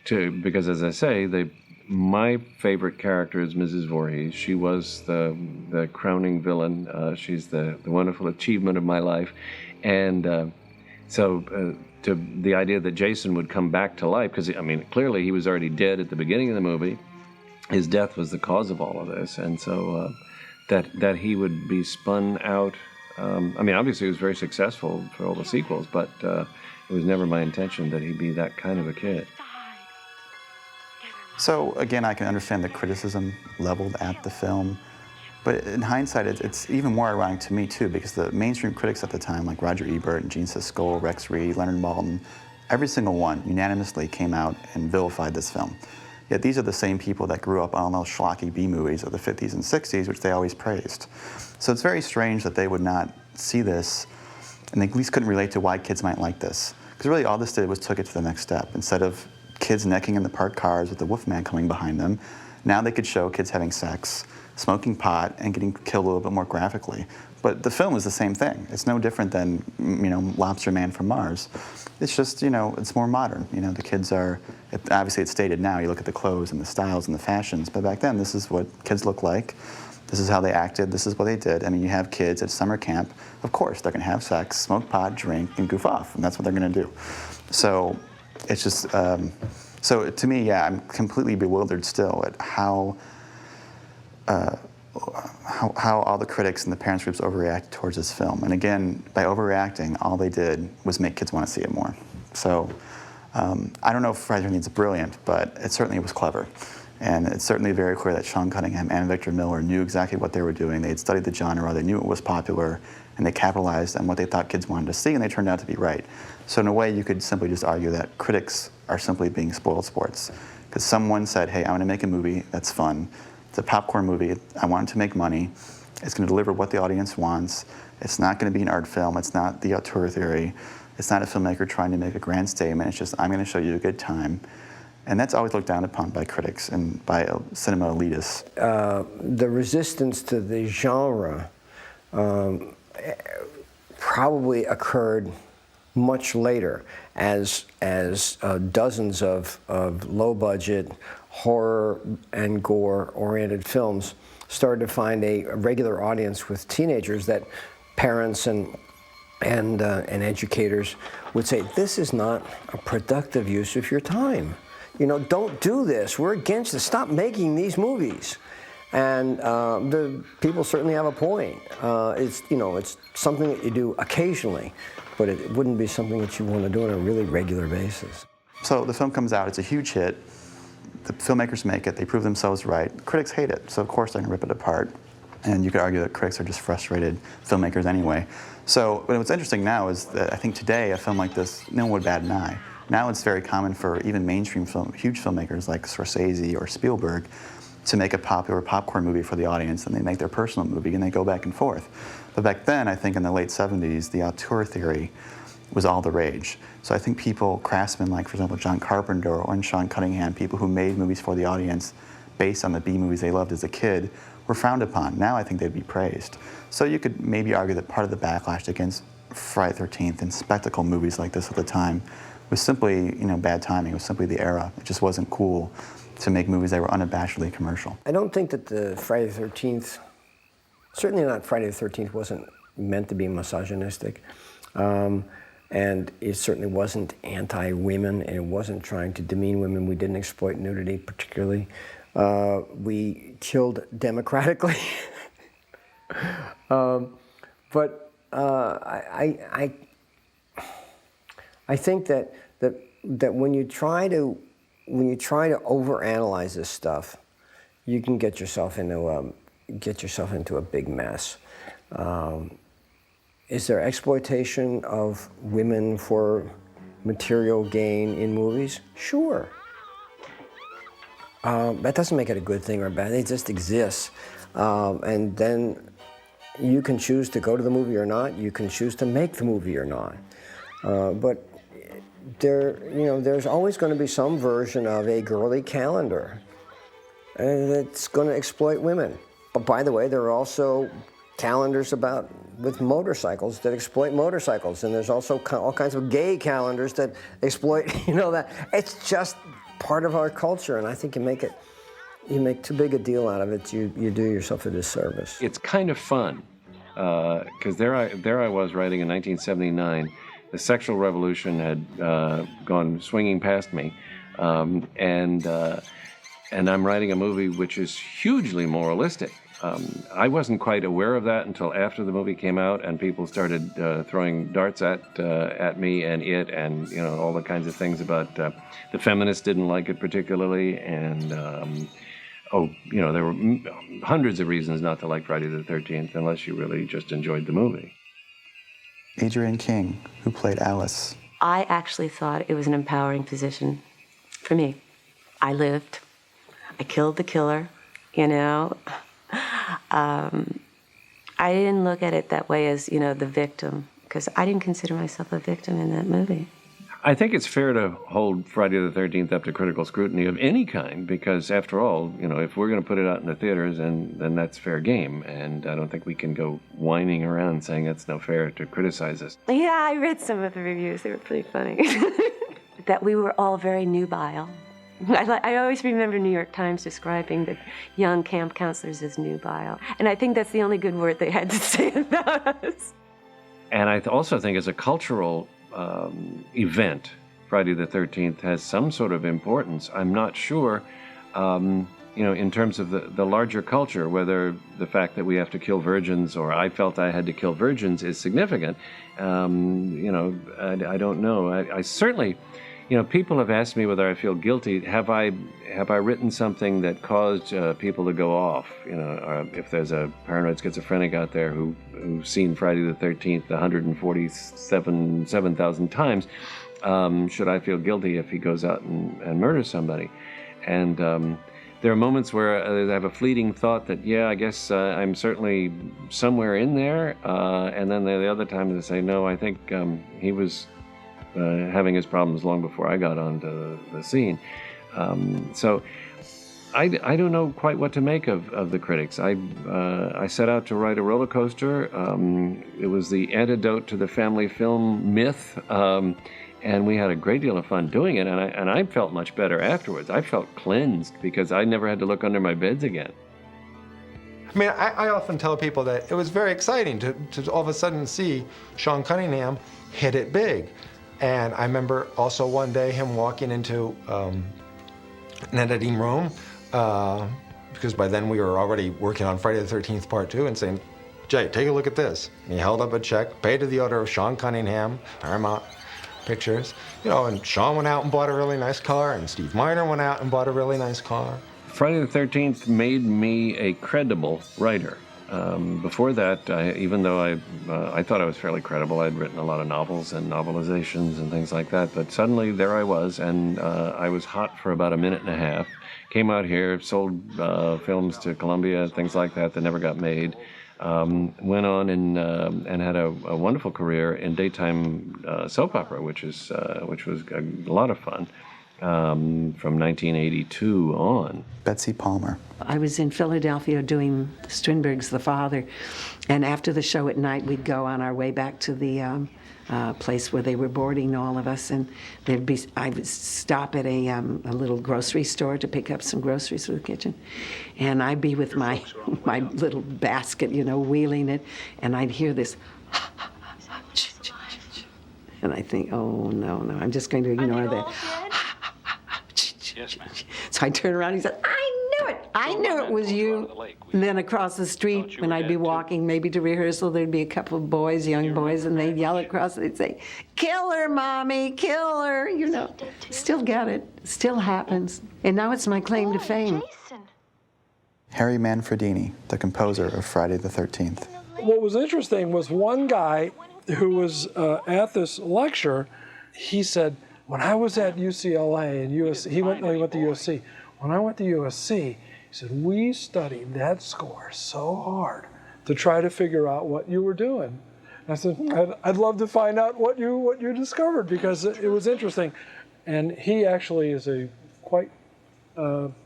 Speaker 4: Because as I say, my favorite character is Mrs. Voorhees. She was the crowning villain. She's the wonderful achievement of my life. And so to the idea that Jason would come back to life, because, I mean, clearly he was already dead at the beginning of the movie. His death was the cause of all of this. And so that he would be spun out. I mean, obviously he was very successful for all the sequels, but it was never my intention that he be that kind of a kid.
Speaker 1: So again, I can understand the criticism leveled at the film, but in hindsight, it's even more ironic to me too, because the mainstream critics at the time, like Roger Ebert and Gene Siskel, Rex Reed, Leonard Maltin, every single one unanimously came out and vilified this film. Yet these are the same people that grew up on those schlocky B movies of the 50s and 60s, which they always praised. So it's very strange that they would not see this, and they at least couldn't relate to why kids might like this. Because really all this did was took it to the next step. Instead of kids necking in the parked cars with the Wolfman coming behind them, now they could show kids having sex, smoking pot, and getting killed a little bit more graphically. But the film is the same thing. It's no different than, you know, Lobster Man from Mars. It's just, you know, it's more modern. You know, the kids are, obviously it's stated now, you look at the clothes and the styles and the fashions, but back then this is what kids look like. This is how they acted, this is what they did. I mean, you have kids at summer camp, of course, they're gonna have sex, smoke pot, drink, and goof off, and that's what they're gonna do. So, it's just, so to me, yeah, I'm completely bewildered still at how all the critics and the parents groups overreact towards this film. And again, by overreacting, all they did was make kids want to see it more. So I don't know if Friday the 13th is brilliant, but it certainly was clever. And it's certainly very clear that S Cunningham and Victor Miller knew exactly what they were doing. They had studied the genre, they knew it was popular, and they capitalized on what they thought kids wanted to see, and they turned out to be right. So in a way, you could simply just argue that critics are simply being spoiled sports. Because someone said, hey, I'm going to make a movie that's fun. It's a popcorn movie. I want it to make money. It's going to deliver what the audience wants. It's not going to be an art film. It's not the auteur theory. It's not a filmmaker trying to make a grand statement. It's just, I'm going to show you a good time. And that's always looked down upon by critics and by cinema elitists.
Speaker 2: The resistance to the genre probably occurred much later as dozens of low-budget horror and gore-oriented films started to find a regular audience with teenagers that parents and educators would say, this is not a productive use of your time. You know, don't do this. We're against this. Stop making these movies. And the people certainly have a point. It's something that you do occasionally, but it wouldn't be something that you want to do on a really regular basis.
Speaker 1: So the film comes out, it's a huge hit. The filmmakers make it, they prove themselves right. Critics hate it, so of course they're going to rip it apart. And you could argue that critics are just frustrated filmmakers anyway. So what's interesting now is that I think today a film like this, no one would bat an eye. Now it's very common for even mainstream huge filmmakers like Scorsese or Spielberg to make a popular popcorn movie for the audience, and they make their personal movie and they go back and forth. But back then, I think in the late 70s, the auteur theory was all the rage. So I think people, craftsmen like, for example, John Carpenter or S Cunningham, people who made movies for the audience based on the B movies they loved as a kid, were frowned upon. Now I think they'd be praised. So you could maybe argue that part of the backlash against Friday the 13th and spectacle movies like this at the time was simply, bad timing. It was simply the era. It just wasn't cool to make movies that were unabashedly commercial.
Speaker 2: I don't think that the Friday the 13th, certainly not Friday the 13th, wasn't meant to be misogynistic. And it certainly wasn't anti-women, and it wasn't trying to demean women. We didn't exploit nudity particularly. We killed democratically. But I think that when you try to overanalyze this stuff, you can get yourself into a big mess. Is there exploitation of women for material gain in movies? Sure. That doesn't make it a good thing or bad. It just exists. And then you can choose to go to the movie or not. You can choose to make the movie or not. But there's always going to be some version of a girly calendar that's going to exploit women. But by the way, there are also calendars with motorcycles that exploit motorcycles, and there's also all kinds of gay calendars that exploit, that. It's just part of our culture, and I think you make too big a deal out of it, you do yourself a disservice.
Speaker 4: It's kind of fun, because there I was writing in 1979. The sexual revolution had gone swinging past me, and I'm writing a movie which is hugely moralistic. I wasn't quite aware of that until after the movie came out, and people started throwing darts at me and it, and all the kinds of things about the feminists didn't like it particularly, and there were hundreds of reasons not to like Friday the 13th unless you really just enjoyed the movie.
Speaker 1: Adrienne King, who played Alice.
Speaker 5: I actually thought it was an empowering position for me. I lived. I killed the killer, I didn't look at it that way as, the victim, because I didn't consider myself a victim in that movie.
Speaker 4: I think it's fair to hold Friday the 13th up to critical scrutiny of any kind, because after all, if we're going to put it out in the theaters, then that's fair game. And I don't think we can go whining around saying it's no fair to criticize us.
Speaker 5: Yeah, I read some of the reviews. They were pretty funny. That we were all very nubile. I always remember New York Times describing the young camp counselors as nubile. And I think that's the only good word they had to say about us.
Speaker 4: And I also think as a cultural event, Friday the 13th has some sort of importance. I'm not sure, in terms of the larger culture, whether the fact that we have to kill virgins or I felt I had to kill virgins is significant. I don't know. I certainly, You know, people have asked me whether I feel guilty. Have I written something that caused people to go off? You know, or if there's a paranoid schizophrenic out there who's seen Friday the 13th 147,000 times, should I feel guilty if he goes out and murders somebody? And there are moments where I have a fleeting thought that, yeah, I guess I'm certainly somewhere in there. And then the other time they say, no, I think he was having his problems long before I got onto the scene. So I don't know quite what to make of the critics. I set out to write a roller coaster. It was the antidote to the family film myth. And we had a great deal of fun doing it, and I felt much better afterwards. I felt cleansed because I never had to look under my beds again.
Speaker 7: I mean, I often tell people that it was very exciting to all of a sudden see Sean Cunningham hit it big. And I remember also one day him walking into an editing room, because by then we were already working on Friday the 13th Part 2, and saying, Jay, take a look at this. And he held up a check, paid to the order of Sean Cunningham, Paramount Pictures, you know, and Sean went out and bought a really nice car, and Steve Miner went out and bought a really nice car.
Speaker 4: Friday the 13th made me a credible writer. Before that, even though I thought I was fairly credible, I'd written a lot of novels and novelizations and things like that, but suddenly there I was, and I was hot for about a minute and a half. Came out here, sold films to Columbia, things like that never got made. Went on and had a wonderful career in daytime soap opera, which was a lot of fun from 1982 on.
Speaker 1: Betsy Palmer.
Speaker 6: I was in Philadelphia doing Strindberg's The Father, and after the show at night, we'd go on our way back to the place where they were boarding all of us, and I would stop at a little grocery store to pick up some groceries for the kitchen, and I'd be with my little basket, you know, wheeling it, and I'd hear this, and I think, oh no, I'm just going to ignore that.
Speaker 9: Yes, ma'am.
Speaker 6: So I turned around and he said, I knew it was you. And then across the street, when I'd be walking maybe to rehearsal, there'd be a couple of boys, young boys, and they'd yell across, they'd say, kill her, Mommy, kill her, you know. Still get it, still happens. And now it's my claim to fame.
Speaker 1: Harry Manfredini, the composer of Friday the 13th.
Speaker 8: What was interesting was one guy who was at this lecture, he said, when I was at UCLA and USC, he went to USC. When I went to USC, he said, we studied that score so hard to try to figure out what you were doing. And I said, I'd love to find out what you discovered, because it was interesting. And he actually is a quite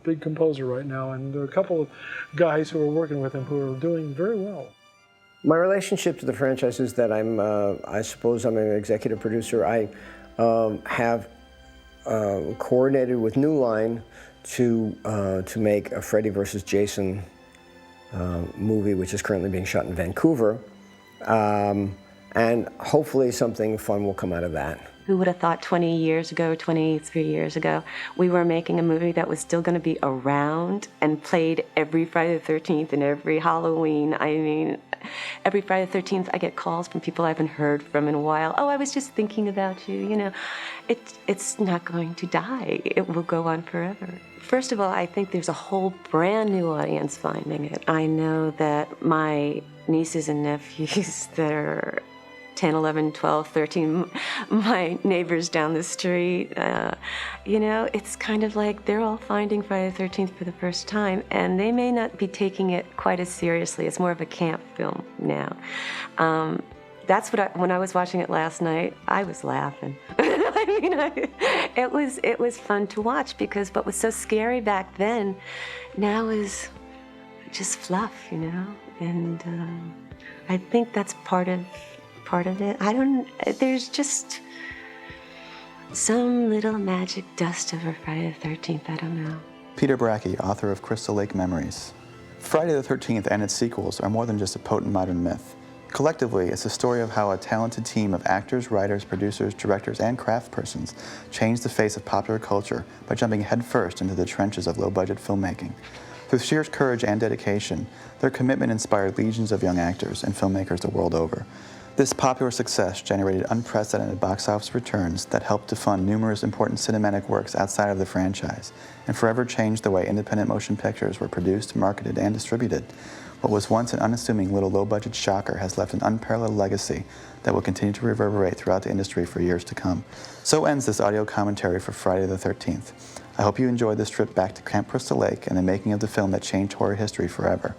Speaker 8: big composer right now, and there are a couple of guys who are working with him who are doing very well.
Speaker 2: My relationship to the franchise is that I suppose I'm an executive producer. I have coordinated with New Line to make a Freddy versus Jason movie, which is currently being shot in Vancouver, and hopefully something fun will come out of that.
Speaker 5: Who would have thought 23 years ago, we were making a movie that was still going to be around and played every Friday the 13th and every Halloween. I mean, every Friday the 13th, I get calls from people I haven't heard from in a while. Oh, I was just thinking about you, you know. It's not going to die. It will go on forever. First of all, I think there's a whole brand new audience finding it. I know that my nieces and nephews that are 10, 11, 12, 13, my neighbors down the street, you know, it's kind of like they're all finding Friday the 13th for the first time, and they may not be taking it quite as seriously. It's more of a camp film now. That's what when I was watching it last night, I was laughing. I mean, it was fun to watch, because what was so scary back then now is just fluff, you know, and I think that's part of it. There's just some little magic dust over Friday the 13th, I don't know.
Speaker 1: Peter Bracke, author of Crystal Lake Memories. Friday the 13th and its sequels are more than just a potent modern myth. Collectively, it's a story of how a talented team of actors, writers, producers, directors, and craftspersons changed the face of popular culture by jumping headfirst into the trenches of low-budget filmmaking. Through sheer courage and dedication, their commitment inspired legions of young actors and filmmakers the world over. This popular success generated unprecedented box office returns that helped to fund numerous important cinematic works outside of the franchise, and forever changed the way independent motion pictures were produced, marketed, and distributed. What was once an unassuming little low-budget shocker has left an unparalleled legacy that will continue to reverberate throughout the industry for years to come. So ends this audio commentary for Friday the 13th. I hope you enjoyed this trip back to Camp Crystal Lake and the making of the film that changed horror history forever.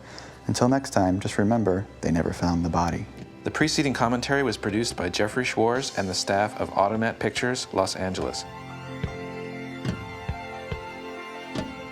Speaker 1: Until next time, just remember, they never found the body.
Speaker 9: The preceding commentary was produced by Jeffrey Schwartz and the staff of Automat Pictures, Los Angeles.